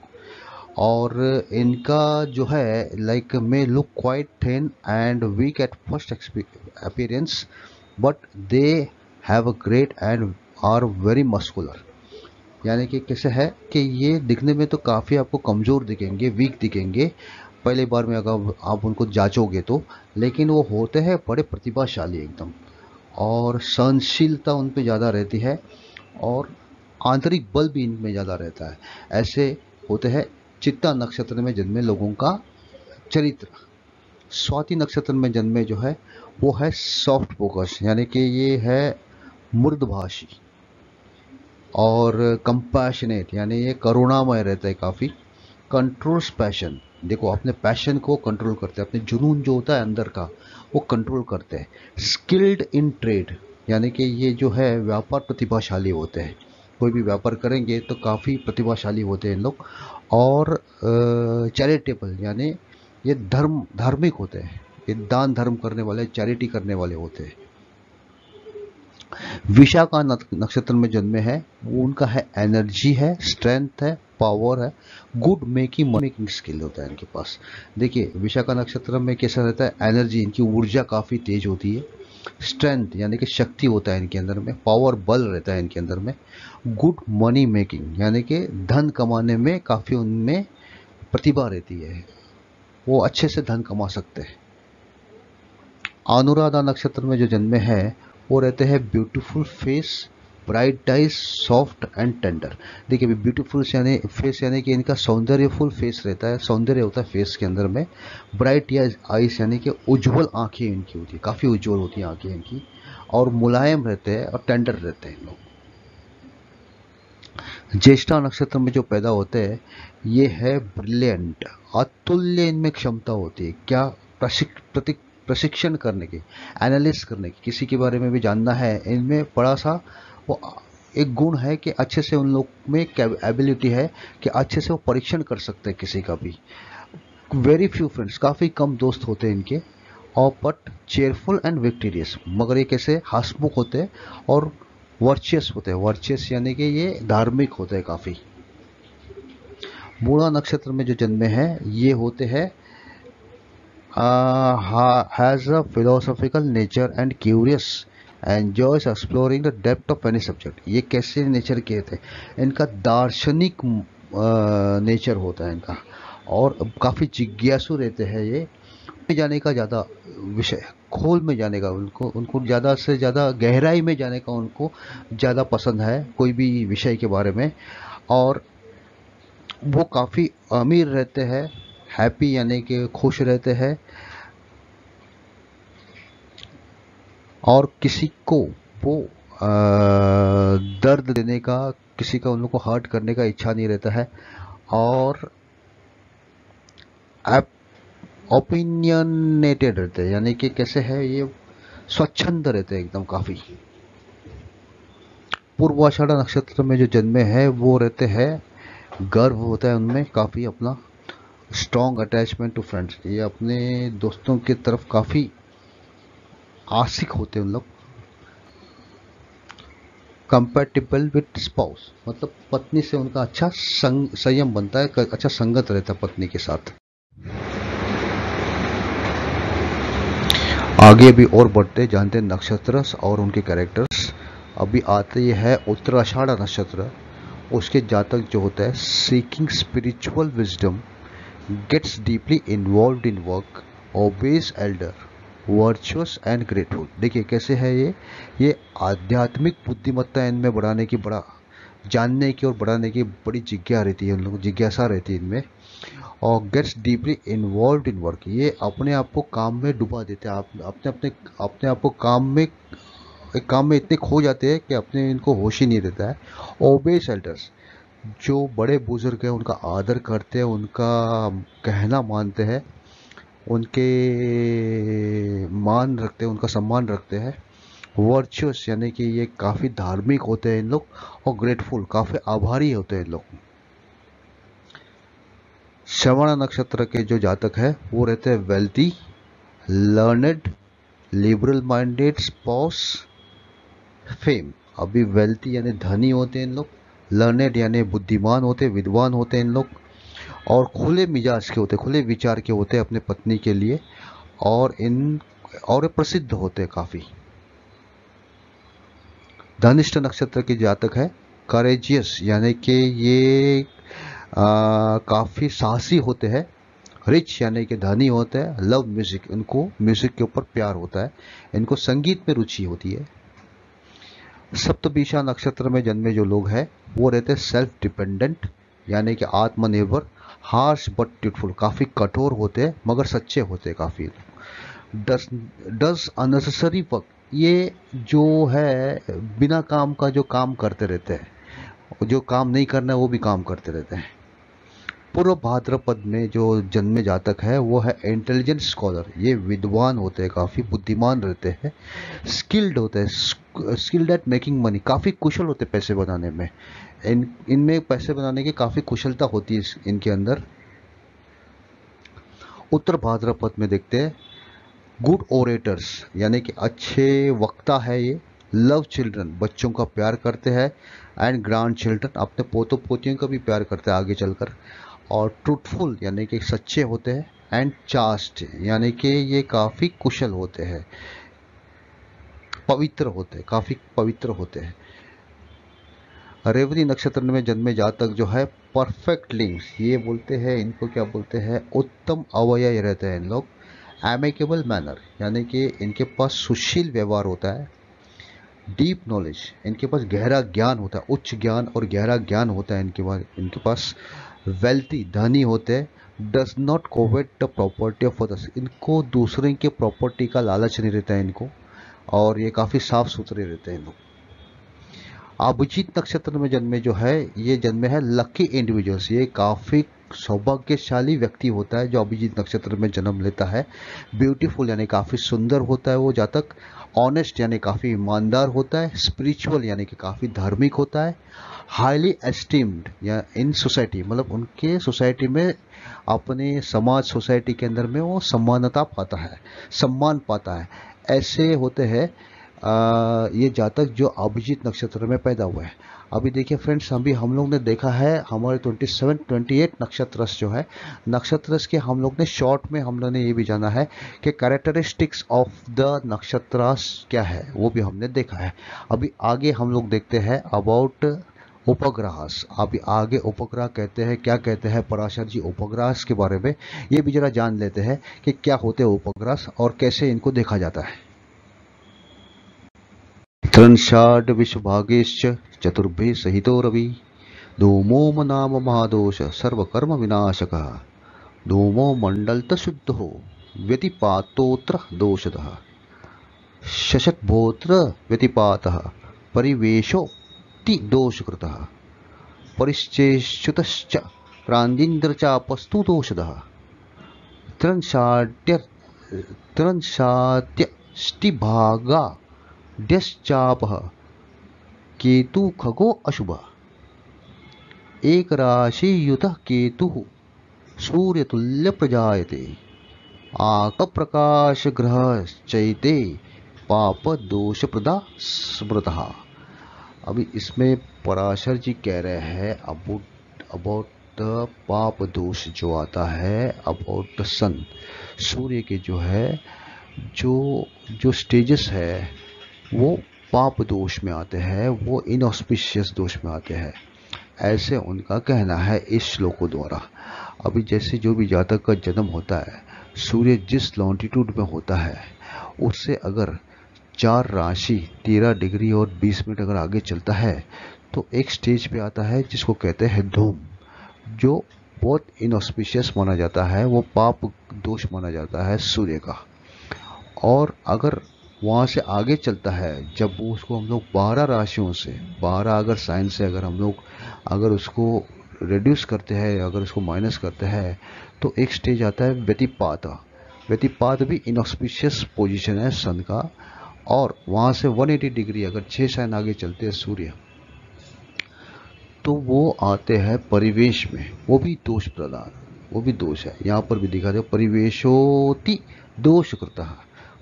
और इनका जो है like may look quite thin and weak at first appearance, but they have a great and are very muscular. यानी कि कैसे है कि ये दिखने में तो काफ़ी आपको कमज़ोर दिखेंगे, वीक दिखेंगे पहली बार में अगर आप उनको जांचोगे तो, लेकिन वो होते हैं बड़े प्रतिभाशाली एकदम, और सहनशीलता उन पे ज़्यादा रहती है, और आंतरिक बल भी इनमें ज़्यादा रहता है। ऐसे होते हैं चित्ता नक्षत्र में जन्मे लोगों का चरित्र। स्वाति नक्षत्र में जन्मे जो है वो है सॉफ्ट फोकस, यानी कि ये है मृदभाषी और कंपैशनेट, यानी ये करुणामय रहता है काफ़ी। कंट्रोल्स पैशन, देखो अपने पैशन को कंट्रोल करते हैं, अपने जुनून जो होता है अंदर का वो कंट्रोल करते हैं। स्किल्ड इन ट्रेड, यानी कि ये जो है व्यापार प्रतिभाशाली होते हैं, कोई भी व्यापार करेंगे तो काफ़ी प्रतिभाशाली होते हैं इन लोग। और चैरिटेबल, यानी ये धार्मिक होते हैं, ये दान धर्म करने वाले, चैरिटी करने वाले होते हैं। विशाखा नक्षत्र में जन्मे हैं वो, उनका है एनर्जी है, स्ट्रेंथ है, पावर है, गुड मेकिंग स्किल होता है इनके पास। देखिए विशाखा नक्षत्र में कैसा रहता है, एनर्जी, इनकी ऊर्जा काफ़ी तेज होती है। स्ट्रेंथ यानी कि शक्ति होता है इनके अंदर में, पावर बल रहता है इनके अंदर में। गुड मनी मेकिंग यानी कि धन कमाने में काफ़ी उनमें प्रतिभा रहती है, वो अच्छे से धन कमा सकते हैं। अनुराधा नक्षत्र में जो जन्मे हैं वो रहते हैं beautiful face, bright eyes, soft and tender. देखिए ब्यूटीफुल यानी फेस, यानी कि इनका सौंदर्यफुल फेस रहता है, सौंदर्य होता है फेस के अंदर में। ब्राइट या आइज यानी कि उज्जवल आंखें इनकी होती है, काफ़ी उज्जवल होती हैं आंखें इनकी। और मुलायम रहते हैं और टेंडर रहते हैं लोग। ज्येष्ठा नक्षत्र में जो पैदा होते हैं ये है ब्रिलियंट, अतुल्य इनमें क्षमता होती है। क्या प्रशिक्षण करने की, एनालिसिस करने की, किसी के बारे में भी जानना है, इनमें बड़ा सा वो एक गुण है कि अच्छे से उन लोग में एबिलिटी है कि अच्छे से वो परीक्षण कर सकते हैं किसी का भी। वेरी फ्यू फ्रेंड्स, काफ़ी कम दोस्त होते हैं इनके। और बट चेयरफुल एंड विक्टीरियस, मगर ये कैसे हंसमुख होते हैं और वर्चियस होते हैं। वर्चियस यानी कि ये धार्मिक होते हैं काफ़ी। मूला नक्षत्र में जो जन्मे हैं ये होते हैं has a philosophical nature and curious, enjoys exploring the depth of any subject। ये कैसे नेचर के थे, इनका दार्शनिक नेचर होता है इनका, और काफ़ी जिज्ञासु रहते हैं ये। में जाने का ज़्यादा विषय, खोल में जाने का उनको उनको ज़्यादा से ज़्यादा गहराई में जाने का उनको ज़्यादा पसंद है कोई भी विषय के बारे में। और वो काफ़ी अमीर रहते हैं, हैप्पी यानी कि खुश रहते हैं, और किसी को वो दर्द देने का, किसी का उन लोग को हर्ट करने का इच्छा नहीं रहता है। और ओपिनियनेटेड रहते हैं, यानी कि कैसे है ये स्वच्छंद रहते हैं एकदम काफ़ी। पूर्वाषाढ़ा नक्षत्र में जो जन्मे हैं वो रहते हैं, गर्व होता है उनमें काफ़ी अपना, स्ट्रॉन्ग अटैचमेंट टू फ्रेंड्स, ये अपने दोस्तों की तरफ काफ़ी आशिक होते हैं उन लोग। कंपेटिबल विथ स्पाउस, मतलब पत्नी से उनका अच्छा संयम बनता है, अच्छा संगत रहता है पत्नी के साथ। आगे भी और बढ़ते जानते हैं नक्षत्र और उनके कैरेक्टर्स। अभी आते है उत्तराषाढ़ नक्षत्र, उसके जातक जो होता है seeking spiritual wisdom, gets deeply involved in work, obeys elder, virtuous and grateful. देखिए कैसे है ये आध्यात्मिक बुद्धिमत्ता इनमें बढ़ाने की, बड़ा जानने की और बढ़ाने की बड़ी जिज्ञासा रहती है, उन लोगों जिज्ञासा रहती है इनमें। और gets deeply involved in work, ये अपने आप को काम में डुबा देते हैं, अपने आप को काम में इतने खो जाते हैं कि अपने इनको होश ही नहीं रहता है। ओबेस एल्डर्स, जो बड़े बुजुर्ग हैं उनका आदर करते हैं, उनका कहना मानते हैं, उनके मान रखते हैं, उनका सम्मान रखते हैं। वर्चुअस यानी कि ये काफ़ी धार्मिक होते हैं इन लोग, और ग्रेटफुल काफ़ी आभारी होते हैं इन लोग। श्रवण नक्षत्र के जो जातक है वो रहते हैं wealthy, learned, liberal minded, spouse, fame. अभी वेल्थी यानी धनी होते हैं इन लोग, लर्नेड यानी बुद्धिमान होते, विद्वान होते हैं इन लोग, और खुले मिजाज के होते, खुले विचार के होते अपने पत्नी के लिए, और प्रसिद्ध होते काफ़ी। धनिष्ठ नक्षत्र के जातक है करेजियस, यानी कि ये काफ़ी साहसी होते हैं। रिच यानी कि धनी होते हैं। लव म्यूजिक, इनको म्यूजिक के ऊपर प्यार होता है, इनको संगीत में रुचि होती है। सप्तभिषा नक्षत्र में जन्मे जो लोग हैं वो रहते हैं सेल्फ डिपेंडेंट, यानी कि आत्मनिर्भर, हार्श बट ट्रूथफुल, काफ़ी कठोर होते हैं मगर सच्चे होते हैं काफ़ी। डस डस अननेसेसरी वर्क, ये जो है बिना काम का जो काम करते रहते हैं, जो काम नहीं करना है वो भी काम करते रहते हैं। पूर्व भाद्रपद में जो जन्मे जातक है वो है इंटेलिजेंट स्कॉलर, ये विद्वान होते हैं, काफ़ी बुद्धिमान रहते हैं, स्किल्ड होते हैं, स्किल्ड एट मेकिंग मनी, काफ़ी कुशल होते हैं पैसे बनाने में। इनमें पैसे बनाने की काफ़ी कुशलता होती है इनके अंदर। उत्तर भाद्रपद में देखते हैं गुड ओरेटर्स, यानी कि अच्छे वक्ता है ये। लव चिल्ड्रन, बच्चों का प्यार करते हैं। एंड ग्रैंड चिल्ड्रन, अपने पोतों पोतियों का भी प्यार करते हैं आगे चलकर। और ट्रूथफुल, यानी कि सच्चे होते हैं। एंड चास्ट, यानी कि ये काफ़ी कुशल होते हैं, पवित्र होते हैं, काफ़ी पवित्र होते हैं। रेवती नक्षत्र में जन्मे जातक जो है परफेक्ट लिंक्स, ये बोलते हैं इनको, क्या बोलते हैं, उत्तम अवयव रहते हैं इन लोग। एमिकेबल मैनर, यानी कि इनके पास सुशील व्यवहार होता है। डीप नॉलेज, इनके पास गहरा ज्ञान होता है, उच्च ज्ञान और गहरा ज्ञान होता है इनके पास। वेल्थी, धनी होते हैं। Does not covet the property of others, इनको दूसरे के प्रॉपर्टी का लालच नहीं रहता है इनको। और ये काफ़ी साफ सुथरे रहते हैं इन लोग। अभिजीत नक्षत्र में जन्मे जो है, ये जन्मे है लकी इंडिविजुअल्स, ये काफ़ी सौभाग्यशाली व्यक्ति होता है जो अभिजीत नक्षत्र में जन्म लेता है। ब्यूटीफुल, यानी काफ़ी सुंदर होता है वो जातक। ऑनेस्ट, यानी काफ़ी ईमानदार होता है। स्पिरिचुअल, यानी कि काफ़ी धार्मिक होता है। हाईली एस्टीम्ड या इन सोसाइटी, मतलब उनके सोसाइटी में, अपने समाज सोसाइटी के अंदर में वो सम्मानता पाता है, सम्मान पाता है। ऐसे होते हैं ये जातक जो अभिजीत नक्षत्र में पैदा हुए हैं। अभी देखिए फ्रेंड्स, अभी हम लोग ने देखा है हमारे 28 नक्षत्रस जो है, नक्षत्रस के हम लोग ने शॉर्ट में हम लोग ने ये भी जाना है कि कैरेक्टरिस्टिक्स ऑफ द नक्षत्रस क्या है, वो भी हमने देखा है। अभी आगे हम लोग देखते हैं अबाउट उपग्रहस। अभी आगे उपग्रह कहते हैं, क्या कहते हैं पराशर जी उपग्रहस के बारे में, ये भी जरा जान लेते हैं कि क्या होते हैं उपग्रह और कैसे इनको देखा जाता है। त्रंशाड विश्वभागेश्च चतुर्भे सहितो रवि, धूमो नाम महादोष सर्वकर्म विनाशकः, धूमो मंडलत शुद्धो व्यतिपातोत्र दोषतः, शशकभोत्र व्यतिपातः परिवेशोक्ति दोषकृतः, परिश्चेष्युतश्च क्रांतीन्द्रचापस्तु दोषतः, त्रंशाट्य त्रंशात्यष्टिभागा ड्यश्चापः केतु खगो अशुभ, एक राशियुत केतु सूर्यतुल्य प्रजायते, आक प्रकाश ग्रह चैते पाप दोष प्रदा स्मृतः। अभी इसमें पराशर जी कह रहे हैं अबाउट द पाप दोष जो आता है, अबाउट द सन, सूर्य के जो है जो स्टेजेस है वो पाप दोष में आते हैं, वो इनऑस्पिशियस दोष में आते हैं, ऐसे उनका कहना है इस श्लोकों द्वारा। अभी जैसे जो भी जातक का जन्म होता है, सूर्य जिस लॉन्टिट्यूड में होता है उससे अगर 4 राशि 13 डिग्री और 20 मिनट अगर आगे चलता है तो एक स्टेज पे आता है जिसको कहते हैं धूम, जो बहुत इनऑस्पिशियस माना जाता है, वो पाप दोष माना जाता है सूर्य का। और अगर वहाँ से आगे चलता है, जब वो उसको हम लोग 12 राशियों से 12 अगर साइन से अगर हम लोग अगर उसको रिड्यूस करते हैं, अगर उसको माइनस करते हैं, तो एक स्टेज आता है व्यतिपात। व्यतिपात भी इनऑस्पिशियस पोजीशन है सन का। और वहाँ से 180 डिग्री अगर 6 साइन आगे चलते हैं सूर्य, तो वो आते हैं परिवेश में, वो भी दोष प्रदान, वो भी दोष है। यहाँ पर भी दिखा दे परिवेशोति दोष करता है,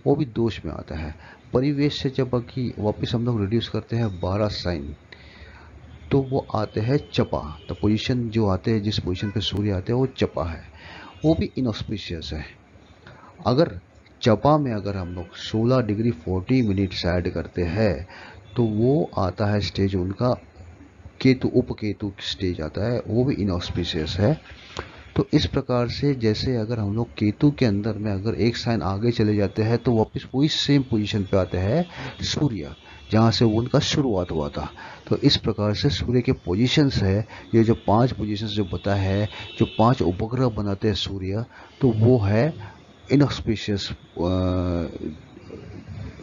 वो भी दोष में आता है। परिवेश से जब बाकी वापस हम लोग रिड्यूस करते हैं 12 साइन, तो वो आते हैं चपा। तो पोजीशन जो आते हैं, जिस पोजीशन पे सूर्य आते हैं वो चपा है, वो भी इनऑस्पिशियस है। अगर चपा में अगर हम लोग 16 डिग्री 40 मिनट्स ऐड करते हैं तो वो आता है स्टेज उनका केतु, उपकेतु स्टेज आता है, वो भी इनऑस्पिशियस है। तो इस प्रकार से जैसे अगर हम लोग केतु के अंदर में अगर एक साइन आगे चले जाते हैं तो वापस वही सेम पोजीशन पे आते हैं सूर्य, जहाँ से उनका शुरुआत हुआ था। तो इस प्रकार से सूर्य के पोजीशंस है, ये जो 5 पोजीशंस जो बताया है, जो 5 उपग्रह बनाते हैं सूर्य, तो वो है इनऑस्पिशियस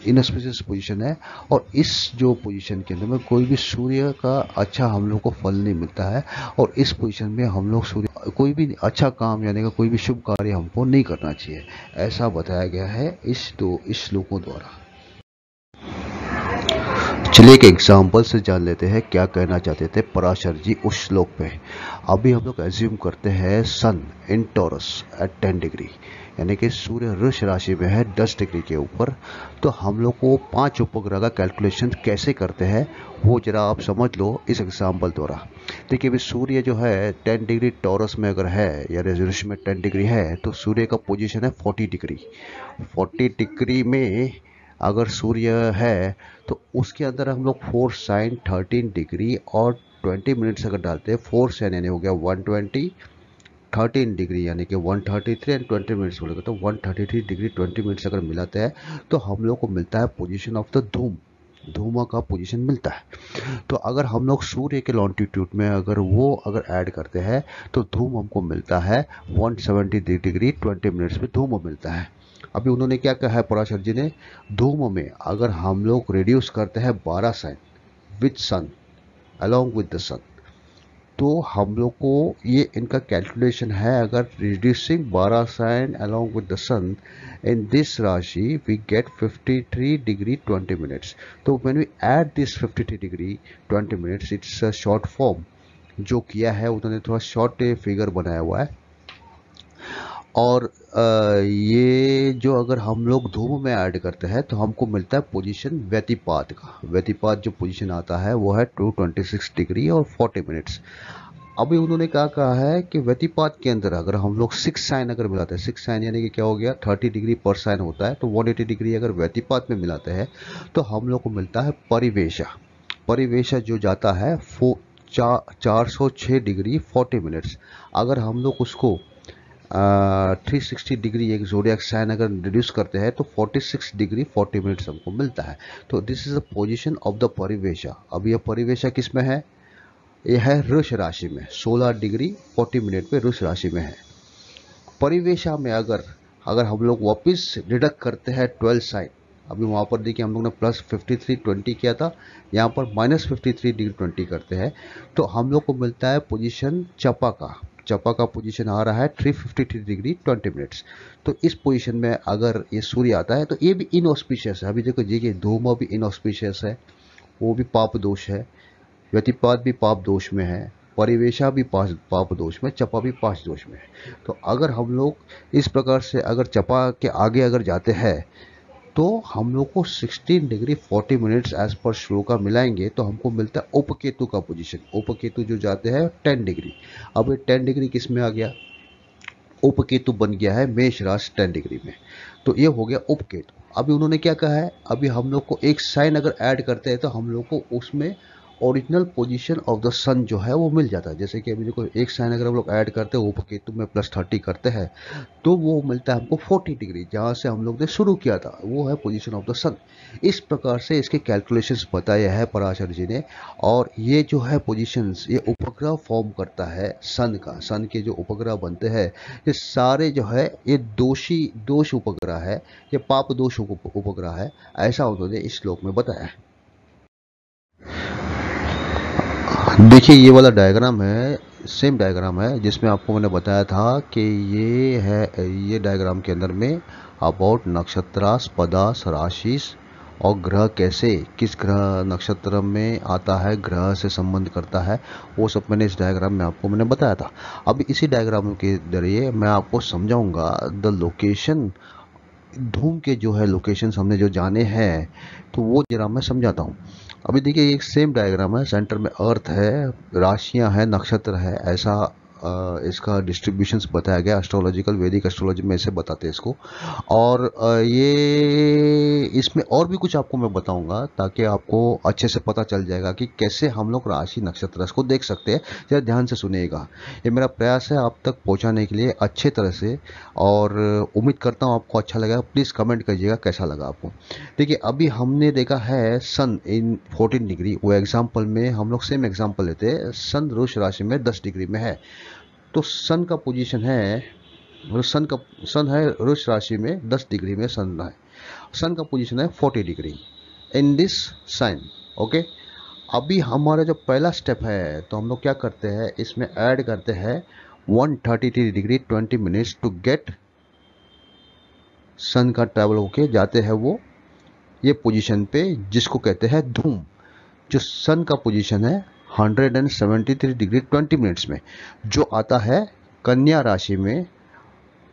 इनऑस्पिशियस पोजीशन है। और इस जो पोजीशन के अंदर में कोई भी सूर्य का अच्छा हम लोग को फल नहीं मिलता है, और इस पोजीशन में हम लोग सूर्य कोई भी अच्छा काम यानी कि कोई भी शुभ कार्य हमको नहीं करना चाहिए, ऐसा बताया गया है इस श्लोकों द्वारा। चलिए एक एग्जाम्पल से जान लेते हैं क्या कहना चाहते थे पराशर जी उस श्लोक पे। अभी हम लोग एज्यूम करते हैं सन इन टॉरस एट 10 डिग्री, यानी कि सूर्य वृष राशि में है 10 डिग्री के ऊपर। तो हम लोग को 5 उपग्रह का कैलकुलेशन कैसे करते हैं वो जरा आप समझ लो इस एग्जाम्पल द्वारा। देखिए अभी सूर्य जो है 10 डिग्री टॉरस में अगर है या वृष में 10 डिग्री है, तो सूर्य का पोजीशन है 40 डिग्री। 40 डिग्री में अगर सूर्य है तो उसके अंदर हम लोग 4 साइन 13 डिग्री और 20 मिनट्स अगर डालते हैं, 4 साइन यानी हो गया 120, 13 डिग्री यानी कि 133 एंड 20 मिनट्स बोलेगा तो 133 डिग्री 20 मिनट्स अगर मिलाते हैं तो हम लोग को मिलता है पोजीशन ऑफ द धूमा का पोजीशन मिलता है। तो अगर हम लोग सूर्य के लॉन्टिट्यूड में अगर ऐड करते हैं तो धूम हमको मिलता है 173 डिग्री 20 मिनट्स में धूम मिलता है। अभी उन्होंने क्या कहा है पराशर जी ने, धूम में अगर हम लोग रिड्यूस करते हैं 12 sign with sun along with the sun, तो हम लोग को ये इनका कैलकुलेशन है, अगर reducing 12 sign along with the sun in this rashi we get 53 degree 20 minutes. तो when we add this 53 degree 20 minutes it's a short form, जो किया है उन्होंने थोड़ा शॉर्ट फिगर बनाया हुआ है। और ये जो अगर हम लोग धूम में ऐड करते हैं तो हमको मिलता है पोजीशन व्यतिपात का। व्यतिपात जो पोजीशन आता है वो है 226 डिग्री और 40 मिनट्स। अभी उन्होंने क्या कहा है कि व्यतिपात के अंदर अगर हम लोग 6 साइन अगर मिलाते हैं, 6 साइन यानी कि क्या हो गया 30 डिग्री पर साइन होता है, तो 180 डिग्री अगर व्यतिपात में मिलाते हैं तो हम लोग को मिलता है परिवेशा। परिवेशा जो जाता है 406 डिग्री 40 मिनट्स। अगर हम लोग उसको 360 डिग्री एक जोडियाक साइन अगर रिड्यूस करते हैं तो 46 डिग्री 40 मिनट्स हमको मिलता है। तो this is the position of the Parivesha. अब यह परिवेशा किस में है, यह है वृष राशि में, 16 डिग्री 40 मिनट पे वृष राशि में है। परिवेशा में अगर हम लोग वापस डिडक्ट करते हैं 12 साइन, अभी वहाँ पर देखिए हम लोग ने प्लस 53 20 किया था, यहाँ पर माइनस 53 डिग्री 20 करते हैं तो हम लोग को मिलता है पोजीशन चपा का पोजीशन आ रहा है 353 डिग्री 20 मिनट्स। तो इस पोजीशन में अगर ये सूर्य आता है तो ये भी इनऑस्पिशियस है। अभी देखो देखिए धूमा भी इनऑस्पिशियस है, वो भी पाप दोष है, व्यतिपात भी पाप दोष में है, परिवेशा भी पाप दोष में, चपा भी पाप दोष में है। तो अगर हम लोग इस प्रकार से अगर चपा के आगे अगर जाते हैं तो हम लोग को 16 degree 40 minutes as per shloka मिलाएंगे तो हमको मिलता है उपकेतु का पोजीशन। उपकेतु जो जाते हैं 10 डिग्री। अब ये 10 डिग्री किस में आ गया, उपकेतु बन गया है मेष राशि 10 डिग्री में, तो ये हो गया उपकेतु। अभी उन्होंने क्या कहा है, अभी हम लोग को एक साइन अगर ऐड करते हैं तो हम लोग को उसमें ओरिजिनल पोजीशन ऑफ द सन जो है वो मिल जाता है। जैसे कि अभी देखो एक साइन अगर हम लोग ऐड करते हैं उपकेतु में प्लस 30 करते हैं तो वो मिलता है हमको 40 डिग्री, जहाँ से हम लोग ने शुरू किया था वो है पोजीशन ऑफ द सन। इस प्रकार से इसके कैलकुलेशंस बताया है पराशर जी ने। और ये जो है पोजीशंस ये उपग्रह फॉर्म करता है सन का। सन के जो उपग्रह बनते हैं ये सारे जो है ये दोष उपग्रह है, ये पाप दोष उपग्रह है, ऐसा उन्होंने इस श्लोक में बताया है। देखिए ये वाला डायग्राम है, सेम डायग्राम है जिसमें आपको मैंने बताया था कि ये डायग्राम के अंदर में अबाउट नक्षत्रास पदास राशिस और ग्रह कैसे किस ग्रह नक्षत्र में आता है, ग्रह से संबंध करता है, वो सब मैंने इस डायग्राम में आपको मैंने बताया था। अब इसी डायग्राम के जरिए मैं आपको समझाऊंगा द लोकेशन, धूम के जो है लोकेशन हमने जो जाने हैं तो वो जरा मैं समझाता हूँ। अभी देखिए एक सेम डायग्राम है, सेंटर में अर्थ है, राशियां हैं, नक्षत्र है, ऐसा इसका डिस्ट्रीब्यूशंस बताया गया। एस्ट्रोलॉजिकल वैदिक एस्ट्रोलॉजी में ऐसे बताते हैं इसको। और ये इसमें और भी कुछ आपको मैं बताऊंगा ताकि आपको अच्छे से पता चल जाएगा कि कैसे हम लोग राशि नक्षत्र इसको देख सकते हैं। जरा ध्यान से सुनिएगा, ये मेरा प्रयास है आप तक पहुंचाने के लिए अच्छे तरह से, और उम्मीद करता हूं आपको अच्छा लगा। प्लीज़ कमेंट कीजिएगा कैसा लगा आपको। देखिए, अभी हमने देखा है सन इन 14 डिग्री, वो एग्जाम्पल में हम लोग सेम एग्जाम्पल लेते हैं। सन वृष राशि में 10 डिग्री में है, तो सन का पोजीशन है, सन है वृष राशि में 10 डिग्री में सन है। सन का पोजीशन है 40 degree in this sign. Okay, अभी हमारा जो पहला स्टेप है, तो हम लोग क्या करते हैं, इसमें ऐड करते हैं 133 डिग्री 20 मिनट्स टू गेट सन का ट्रैवल होके जाते हैं वो ये पोजीशन पे जिसको कहते हैं धूम। जो सन का पोजीशन है 173 डिग्री 20 मिनट्स में, जो आता है कन्या राशि में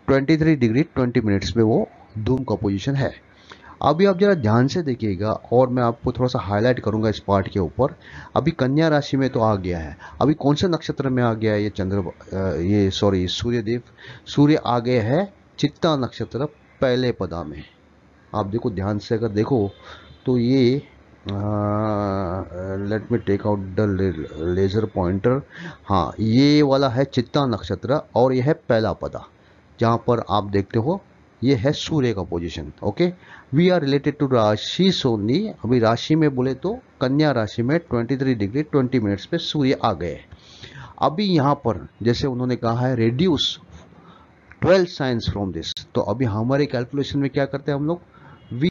23 डिग्री 20 मिनट्स में, वो धूम का पोजीशन है। अभी आप जरा ध्यान से देखिएगा और मैं आपको थोड़ा सा हाईलाइट करूंगा इस पार्ट के ऊपर। अभी कन्या राशि में तो आ गया है, अभी कौन से नक्षत्र में आ गया है ये सूर्यदेव, सूर्य आ गए है चित्ता नक्षत्र पहले पदा में। आप देखो ध्यान से, अगर देखो तो ये let me take out the laser pointer. हाँ, ये वाला है चित्ता नक्षत्र और यह है पहला पदा, जहां पर आप देखते हो ये है सूर्य का position. Okay, we are related to राशि सोनी। अभी राशि में बोले तो कन्या राशि में 23 डिग्री 20 मिनट्स पे सूर्य आ गए। अभी यहाँ पर जैसे उन्होंने कहा है रेड्यूस 12 साइंस फ्रॉम दिस, तो अभी हमारे कैलकुलेशन में क्या करते हैं हम लोग, वी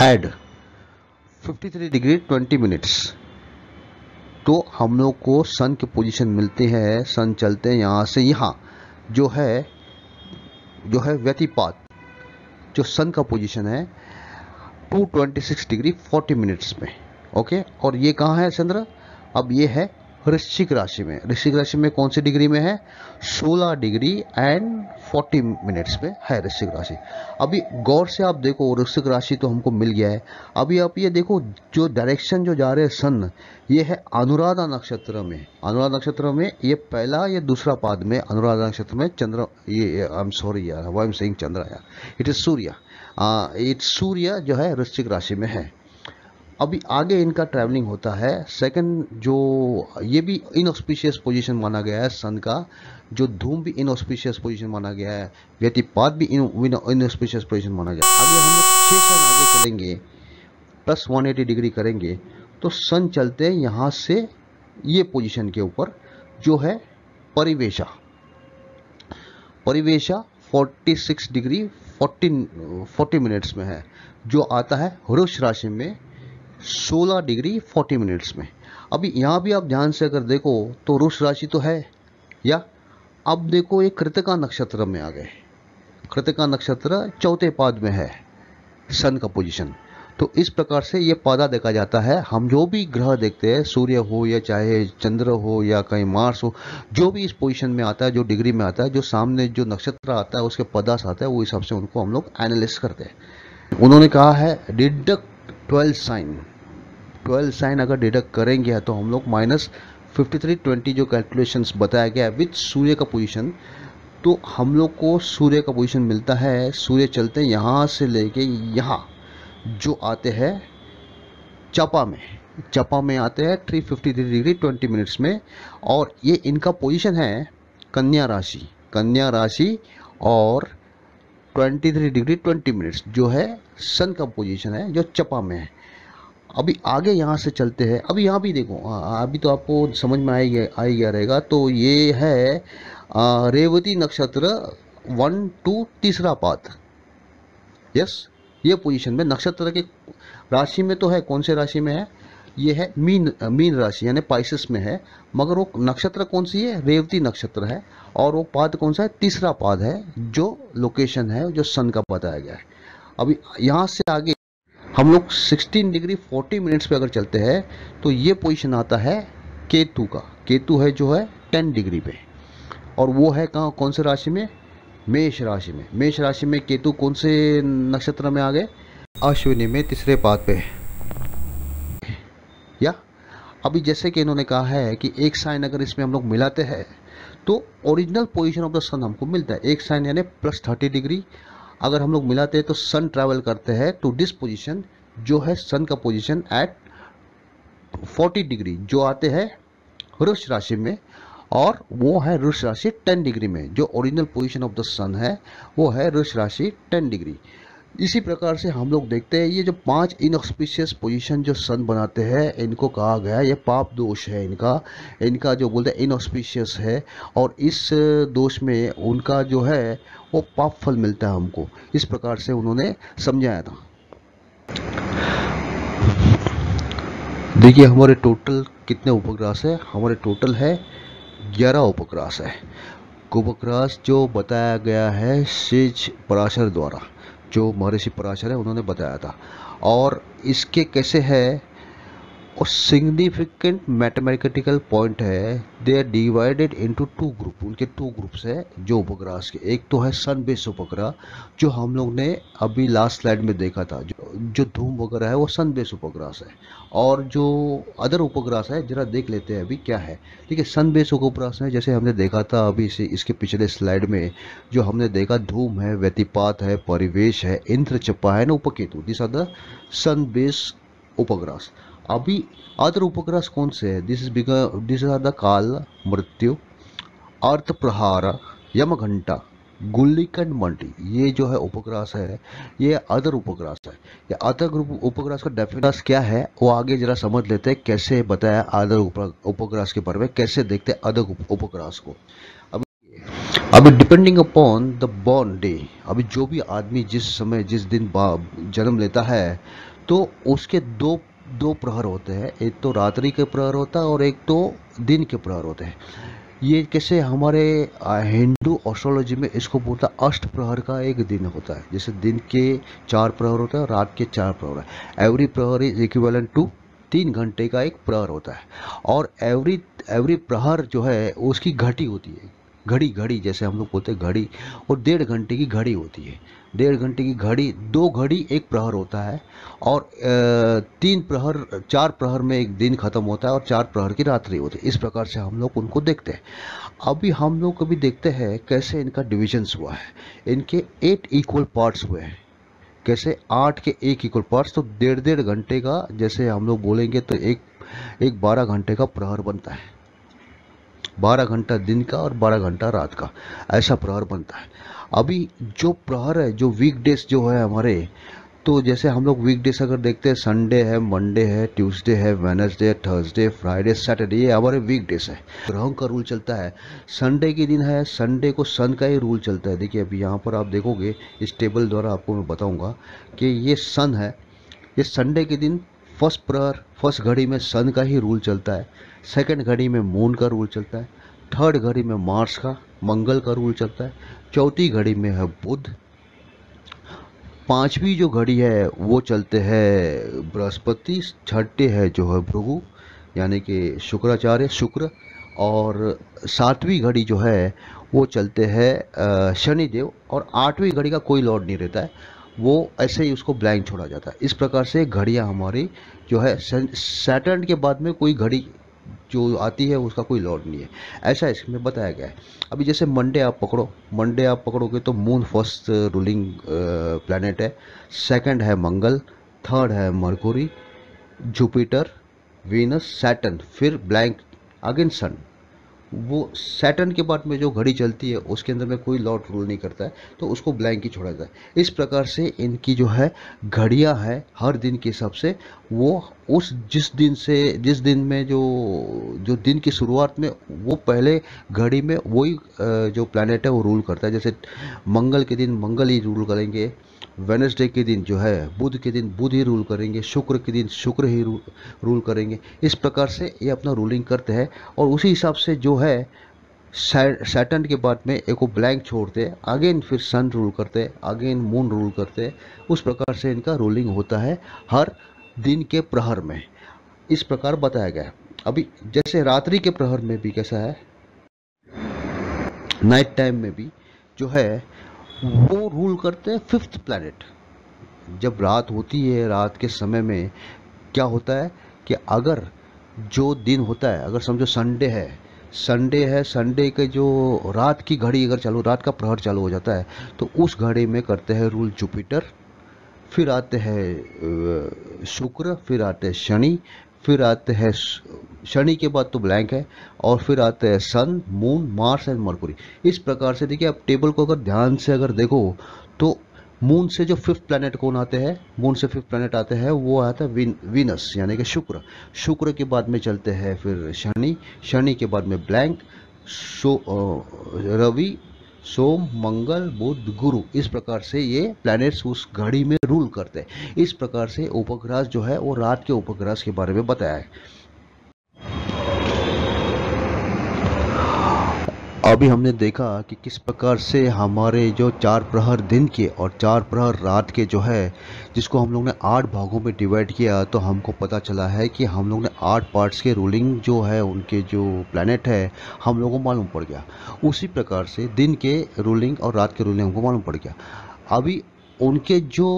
एड 53 डिग्री 20 मिनट्स, तो हम लोग को सन के पोजीशन मिलते हैं। सन चलते हैं यहाँ से यहाँ, जो है व्यतिपात, जो सन का पोजीशन है 226 डिग्री 40 मिनट्स में। ओके, और ये कहाँ है चंद्र, अब ये है वृश्चिक राशि में। वृश्चिक राशि में कौन सी डिग्री में है, 16 डिग्री एंड 40 मिनट्स में है वृश्चिक राशि। अभी गौर से आप देखो, वृश्चिक राशि तो हमको मिल गया है। अभी आप ये देखो जो डायरेक्शन जो जा रहे हैं सन, ये है अनुराधा नक्षत्र में। अनुराधा नक्षत्र में ये पहला या दूसरा पाद में, अनुराधा नक्षत्र में चंद्र, ये आई एम सॉरी यार, व्हाई आई एम सेइंग चंद्र यार, इट इज सूर्य। सूर्य जो है वृश्चिक राशि में है। अभी आगे इनका ट्रैवलिंग होता है सेकंड, जो ये भी इनऑस्पिशियस पोजीशन माना गया है सन का, जो धूम भी इनऑस्पिशियस पोजीशन माना गया है, व्यतिपात भी इनऑस्पिशियस पोजीशन माना गया है। आगे हम लोग 6 सन आगे चलेंगे, प्लस 180 डिग्री करेंगे, तो सन चलते हैं यहाँ से ये पोजीशन के ऊपर, जो है परिवेशा। परिवेशा 46 डिग्री 40 मिनट्स में है, जो आता है वृष राशि में 16 डिग्री 40 मिनट्स में। अभी यहाँ भी आप ध्यान से अगर देखो तो वृष राशि तो है, या अब देखो ये कृतिका नक्षत्र में आ गए। कृतिका नक्षत्र चौथे पाद में है सन का पोजीशन। तो इस प्रकार से ये पादा देखा जाता है। हम जो भी ग्रह देखते हैं, सूर्य हो या चाहे चंद्र हो या कहीं मार्स हो, जो भी इस पोजीशन में आता है, जो डिग्री में आता है, जो सामने जो नक्षत्र आता है उसके पदार्थ आता है, वो हिसाब से उनको हम लोग एनालिसिस करते हैं। उन्होंने कहा है डिडक्ट 12 साइन अगर डिडक्ट करेंगे तो हम लोग -5320 जो कैलकुलेशंस बताया गया है विथ सूर्य का पोजीशन, तो हम लोग को सूर्य का पोजीशन मिलता है। सूर्य चलते हैं यहाँ से लेके यहाँ, जो आते हैं चपा में आते हैं 353 डिग्री 20 मिनट्स में, और ये इनका पोजीशन है कन्या राशि और 23 डिग्री 20 मिनट्स, जो है सन का पोजीशन है, जो चपा में है। अभी आगे यहाँ से चलते हैं। अभी यहाँ भी देखो, अभी तो आपको समझ में आ गया रहेगा। तो ये है रेवती नक्षत्र 1 2 तीसरा पाद। यस, ये पोजीशन में नक्षत्र के राशि में तो है, कौन से राशि में है, ये है मीन राशि यानी पाइसेस में है, मगर वो नक्षत्र कौन सी है, रेवती नक्षत्र है, और वो पाद कौन सा है, तीसरा पाद है, जो लोकेशन है जो सन का बताया गया है। अभी यहाँ से आगे हम लोग 16 डिग्री 40 मिनट्स पे अगर चलते हैं तो ये पोजीशन आता है केतु का। केतु है जो है 10 डिग्री पे, और वो है कहाँ, कौन से राशि में, मेष राशि में। मेष राशि में केतु कौन से नक्षत्र में आ गए, अश्विनी में तीसरे पाद पे। या अभी जैसे कि इन्होंने कहा है कि एक साइन अगर इसमें हम लोग मिलाते हैं तो ओरिजिनल पोजीशन ऑफ द सन हमको मिलता है एक साइन यानी +30 डिग्री। अगर हम लोग मिलाते हैं तो सन ट्रैवल करते हैं टू दिस पोजीशन, जो है सन का पोजीशन एट 40 डिग्री, जो आते हैं वृष राशि में, और वो है वृष राशि 10 डिग्री में। जो ओरिजिनल पोजीशन ऑफ द सन है वो है वृष राशि 10 डिग्री। इसी प्रकार से हम लोग देखते हैं ये जो 5 इनऑस्पिशियस पोजीशन जो सन बनाते हैं, इनको कहा गया ये पाप दोष है। इनका जो बोलते हैं इनऑस्पिशियस है, और इस दोष में उनका जो है वो पाप फल मिलता है हमको। इस प्रकार से उन्होंने समझाया था। देखिए हमारे टोटल कितने उपग्रह है, हमारे टोटल है 11 उपग्रह है। उपग्रह जो बताया गया है सेज पराशर द्वारा, जो महर्षि पराशर है उन्होंने बताया था। और इसके कैसे है, और सिग्निफिकेंट मैथमेटिकल पॉइंट है, they are divided into 2 group. उनके 2 ग्रुप्स है जो उपग्रह के। एक तो है सन बेस उपग्रह, जो हम लोग ने अभी लास्ट स्लाइड में देखा था, जो धूम वगैरह है वो सन बेस उपग्रह है। और जो अदर उपग्रह है जरा देख लेते हैं अभी क्या है। ठीक है, सन बेस उपग्रह है जैसे हमने देखा था अभी इसके पिछले स्लाइड में, जो हमने देखा धूम है, व्यतिपात है, परिवेश है, इंद्रचप्पा है ना, Upaketu. This are the sun base upagraha. अभी अदर उपग्रह कौन से है, दिस आर द काल, मृत्यु, अर्थ प्रहार, यमघंटा, गुल्लीकंड मंडी। ये जो है उपग्रह है ये अदर उपग्रह है। ये अदर उपग्रह का डेफिनेशन क्या है वो आगे जरा समझ लेते हैं, कैसे बताया अदर उपग्रह के बारे में, कैसे देखते हैं अदर उपग्रह को। अभी depending upon the born day, अभी जो भी आदमी जिस समय जिस दिन जन्म लेता है तो उसके दो प्रहर होते हैं। एक तो रात्रि के प्रहर होता है और एक तो दिन के प्रहर होते हैं। ये कैसे हमारे हिंदू एस्ट्रोलॉजी में इसको बोलता है अष्ट प्रहर का एक दिन होता है। जैसे दिन के 4 प्रहर होता है और रात के 4 प्रहर है। एवरी प्रहर इज इक्विवेलेंट टू 3 घंटे का एक प्रहर होता है। और एवरी प्रहर जो है उसकी घड़ी होती है, घड़ी जैसे हम लोग बोलते हैं घड़ी, और 1.5 घंटे की घड़ी होती है। 1.5 घंटे की घड़ी, 2 घड़ी एक प्रहर होता है। और 3 प्रहर, 4 प्रहर में एक दिन खत्म होता है और 4 प्रहर की रात्रि होती है। इस प्रकार से हम लोग उनको देखते हैं। अभी हम लोग कभी देखते हैं कैसे इनका डिविजन्स हुआ है। इनके 8 इक्वल पार्ट्स हुए हैं। कैसे 8 के 1 इक्वल पार्ट्स, तो 1.5 घंटे का, जैसे हम लोग बोलेंगे तो एक 12 घंटे का प्रहर बनता है। 12 घंटा दिन का और 12 घंटा रात का, ऐसा प्रहर बनता है। अभी जो प्रहर है, जो वीकडेज जो है हमारे, तो जैसे हम लोग वीकडेज अगर देखते हैं, संडे है, मंडे है, ट्यूसडे है, वेडनेसडे, थर्सडे, फ्राइडे, सैटरडे, ये हमारे वीकडेज है। ग्रहों का रूल चलता है। संडे के दिन है, संडे को सन का ही रूल चलता है। देखिए अभी यहाँ पर आप देखोगे, इस टेबल द्वारा आपको मैं बताऊँगा कि ये सन है। ये संडे के दिन फर्स्ट प्रहर, फर्स्ट घड़ी में सन का ही रूल चलता है। सेकंड घड़ी में मून का रूल चलता है। थर्ड घड़ी में मार्स का, मंगल का रूल चलता है। चौथी घड़ी में है बुध। पांचवी जो घड़ी है वो चलते हैं बृहस्पति। छठे है जो है भृगु यानी कि शुक्राचार्य, शुक्र। और 7वीं घड़ी जो है वो चलते हैं शनिदेव। और 8वीं घड़ी का कोई लॉर्ड नहीं रहता है, वो ऐसे ही उसको ब्लैंक छोड़ा जाता है। इस प्रकार से घड़ियाँ हमारी जो है, सैटर्न के बाद में कोई घड़ी जो आती है उसका कोई लॉर्ड नहीं है, ऐसा इसमें बताया गया है। अभी जैसे मंडे आप पकड़ोगे तो मून फर्स्ट रूलिंग प्लैनेट है। सेकंड है मंगल, थर्ड है मरकुरी, जुपिटर, वीनस, सैटर्न, फिर ब्लैंक अगेन सन। वो सैटर्न के बाद में जो घड़ी चलती है उसके अंदर में कोई लॉर्ड रूल नहीं करता है, तो उसको ब्लैंक ही छोड़ा जाता है। इस प्रकार से इनकी जो है घड़ियां है हर दिन के हिसाब से, वो उस जिस दिन में जो दिन की शुरुआत में, वो पहले घड़ी में वही जो प्लैनेट है वो रूल करता है। जैसे मंगल के दिन मंगल ही रूल करेंगे, वेडनेसडे के दिन जो है बुध के दिन बुध ही रूल करेंगे, शुक्र के दिन शुक्र ही रूल करेंगे। इस प्रकार से ये अपना रूलिंग करते हैं। और उसी हिसाब से जो है सैटर्न के बाद में एक ब्लैंक छोड़ते हैं, अगेन फिर सन रूल करते हैं, अगेन मून रूल करते हैं। उस प्रकार से इनका रूलिंग होता है हर दिन के प्रहर में। इस प्रकार बताया गया है। अभी जैसे रात्रि के प्रहर में भी कैसा है, नाइट टाइम में भी जो है वो रूल करते हैं 5th प्लैनेट। जब रात होती है, रात के समय में क्या होता है कि अगर जो दिन होता है, अगर समझो संडे है संडे है, संडे के जो रात की घड़ी अगर चालू, रात का प्रहर चालू हो जाता है, तो उस घड़ी में करते हैं रूल जुपिटर, फिर आते हैं शुक्र, फिर आते हैं शनि, फिर आते हैं शनि के बाद तो ब्लैंक है, और फिर आते हैं सन, मून, मार्स एंड मरकुरी। इस प्रकार से देखिए, आप टेबल को अगर ध्यान से अगर देखो तो मून से जो फिफ्थ प्लैनेट कौन आते हैं, मून से फिफ्थ प्लैनेट आते हैं वो आता है वीनस यानी कि शुक्र। शुक्र के बाद में चलते हैं फिर शनि, शनि के बाद में ब्लैंक, रवि, सोम, मंगल, बुध, गुरु। इस प्रकार से ये प्लैनेट्स उस घड़ी में रूल करते हैं। इस प्रकार से उपग्रह जो है वो रात के उपग्रह के बारे में बताया है। अभी हमने देखा कि किस प्रकार से हमारे जो चार प्रहर दिन के और चार प्रहर रात के जो है, जिसको हम लोग ने 8 भागों में डिवाइड किया, तो हमको पता चला है कि हम लोग ने 8 पार्ट्स के रूलिंग जो है उनके जो प्लैनेट है हम लोगों को मालूम पड़ गया। उसी प्रकार से दिन के रूलिंग और रात के रूलिंग हमको मालूम पड़ गया। अभी उनके जो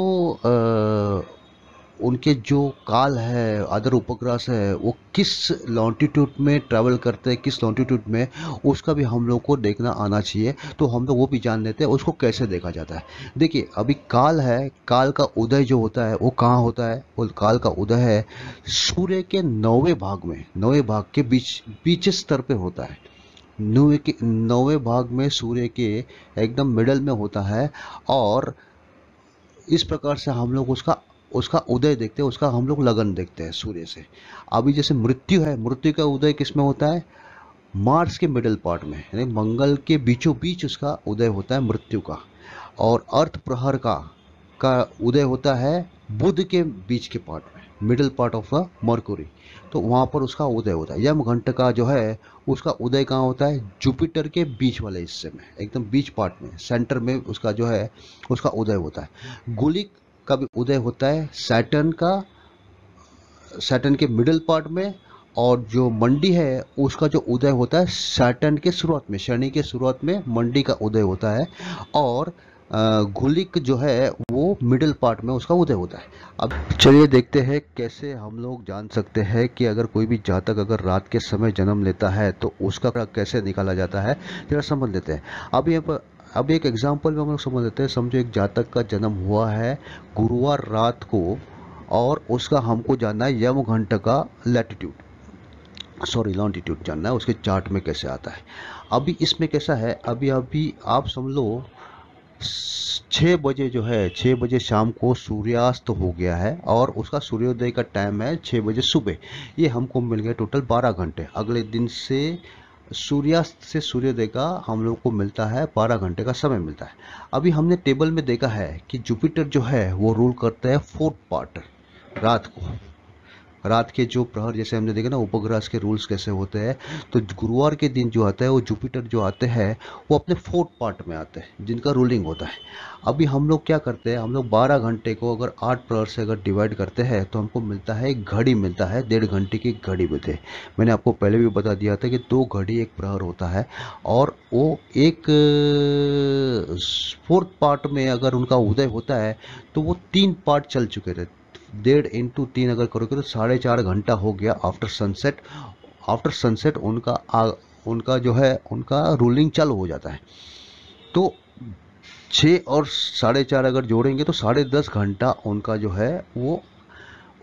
उनके जो काल है, अदर उपग्रह है, वो किस लॉन्टिट्यूड में ट्रैवल करते हैं, किस लॉन्टिट्यूड में, उसका भी हम लोग को देखना आना चाहिए। तो हम लोग वो भी जान लेते हैं उसको कैसे देखा जाता है। देखिए, अभी काल है, काल का उदय जो होता है वो कहाँ होता है? वो काल का उदय है सूर्य के 9वें भाग में, 9वें भाग के बीच स्तर पे होता है। 9वें भाग में सूर्य के एकदम मिडल में होता है, और इस प्रकार से हम लोग उसका उसका उदय देखते हैं, उसका हम लोग लगन देखते हैं सूर्य से। अभी जैसे मृत्यु है, मृत्यु का उदय किस में होता है? मार्स के मिडिल पार्ट में, यानी मंगल के बीचों बीच उसका उदय होता है मृत्यु का। और अर्थ प्रहर का उदय होता है बुध के बीच के पार्ट में, middle part of the Mercury. तो वहाँ पर उसका उदय होता है। यम घंट का जो है उसका उदय कहाँ होता है? जुपिटर के बीच वाले हिस्से में, एकदम बीच पार्ट में, सेंटर में उसका जो है उसका उदय होता है। गुलिक का भी उदय होता है सैटर्न के मिडिल पार्ट में। और जो मंडी है उसका जो उदय होता है सैटर्न के शुरुआत में, शनि के शुरुआत में मंडी का उदय होता है। और गुलिक जो है वो मिडिल पार्ट में उसका उदय होता है। अब चलिए देखते हैं कैसे हम लोग जान सकते हैं कि अगर कोई भी जातक अगर रात के समय जन्म लेता है तो उसका कैसे निकाला जाता है, जरा समझ लेते हैं। अब एक एग्जाम्पल में हम लोग समझ लेते हैं। समझो एक जातक का जन्म हुआ है गुरुवार रात को, और उसका हमको जानना है यम घंट का लॉन्टिट्यूड जानना है, उसके चार्ट में कैसे आता है। अभी इसमें कैसा है, अभी आप समझ लो 6 बजे जो है, 6 बजे शाम को सूर्यास्त हो गया है, और उसका सूर्योदय का टाइम है 6 बजे सुबह। ये हमको मिल गया टोटल 12 घंटे। अगले दिन से सूर्यास्त से सूर्योदय का हम लोग को मिलता है 12 घंटे का समय मिलता है। अभी हमने टेबल में देखा है कि जुपिटर जो है वो रूल करता है 4th पार्ट रात को। रात के जो प्रहर, जैसे हमने देखा ना उपग्रह के रूल्स कैसे होते हैं, तो गुरुवार के दिन जो आता है वो जुपिटर जो आते हैं वो अपने 4th पार्ट में आते हैं जिनका रूलिंग होता है। अभी हम लोग क्या करते हैं, हम लोग 12 घंटे को अगर 8 प्रहर से अगर डिवाइड करते हैं तो हमको मिलता है एक घड़ी मिलता है, 1.5 घंटे की घड़ी मिलती है। मैंने आपको पहले भी बता दिया था कि 2 घड़ी एक प्रहर होता है, और वो एक 4th पार्ट में अगर उनका उदय होता है तो वो 3 पार्ट चल चुके थे। 1.5 इंटू 3 अगर करोगे तो 4.5 घंटा हो गया आफ्टर सनसेट। आफ्टर सनसेट उनका जो है उनका रूलिंग चालू हो जाता है। तो 6 और 4.5 अगर जोड़ेंगे तो 10.5 घंटा उनका जो है वो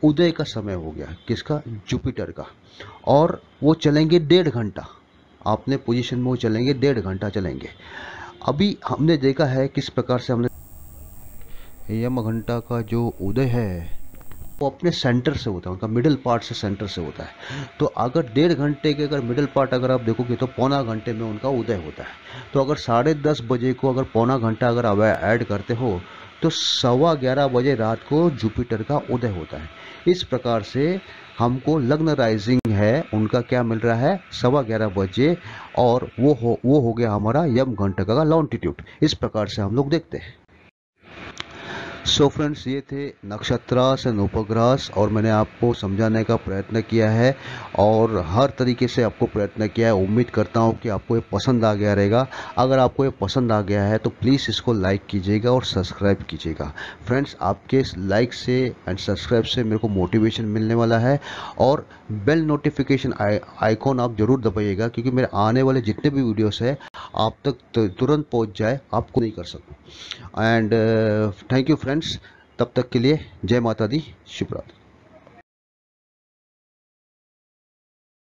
उदय का समय हो गया। किसका? जुपिटर का। और वो चलेंगे 1.5 घंटा, आपने पोजीशन में वो चलेंगे 1.5 घंटा चलेंगे। अभी हमने देखा है किस प्रकार से हमने यम घंटा का जो उदय है वो अपने सेंटर से होता है, उनका मिडिल पार्ट से, सेंटर से होता है। तो अगर 1.5 घंटे के अगर मिडिल पार्ट अगर आप देखोगे तो पौना घंटे में उनका उदय होता है। तो अगर 10:30 बजे को अगर पौना घंटा अगर आप ऐड करते हो तो 11:15 बजे रात को जुपिटर का उदय होता है। इस प्रकार से हमको लग्न राइजिंग है उनका क्या मिल रहा है 11:15 बजे, और वो हो गया हमारा यम घंटा का लॉन्टिट्यूड। इस प्रकार से हम लोग देखते हैं। सो फ्रेंड्स, ये थे नक्षत्रास एंड उपग्रहस और मैंने आपको समझाने का प्रयत्न किया है और हर तरीके से आपको प्रयत्न किया है। उम्मीद करता हूँ कि आपको ये पसंद आ गया रहेगा। अगर आपको ये पसंद आ गया है तो प्लीज़ इसको लाइक कीजिएगा और सब्सक्राइब कीजिएगा। फ्रेंड्स, आपके लाइक से एंड सब्सक्राइब से मेरे को मोटिवेशन मिलने वाला है और बेल नोटिफिकेशन आइकॉन आप ज़रूर दबाइएगा, क्योंकि मेरे आने वाले जितने भी वीडियोस है आप तक तुरंत पहुंच जाए, आपको नहीं कर सकूं। एंड थैंक यू फ्रेंड्स, तब तक के लिए जय माता दी, शुभ रात्रि।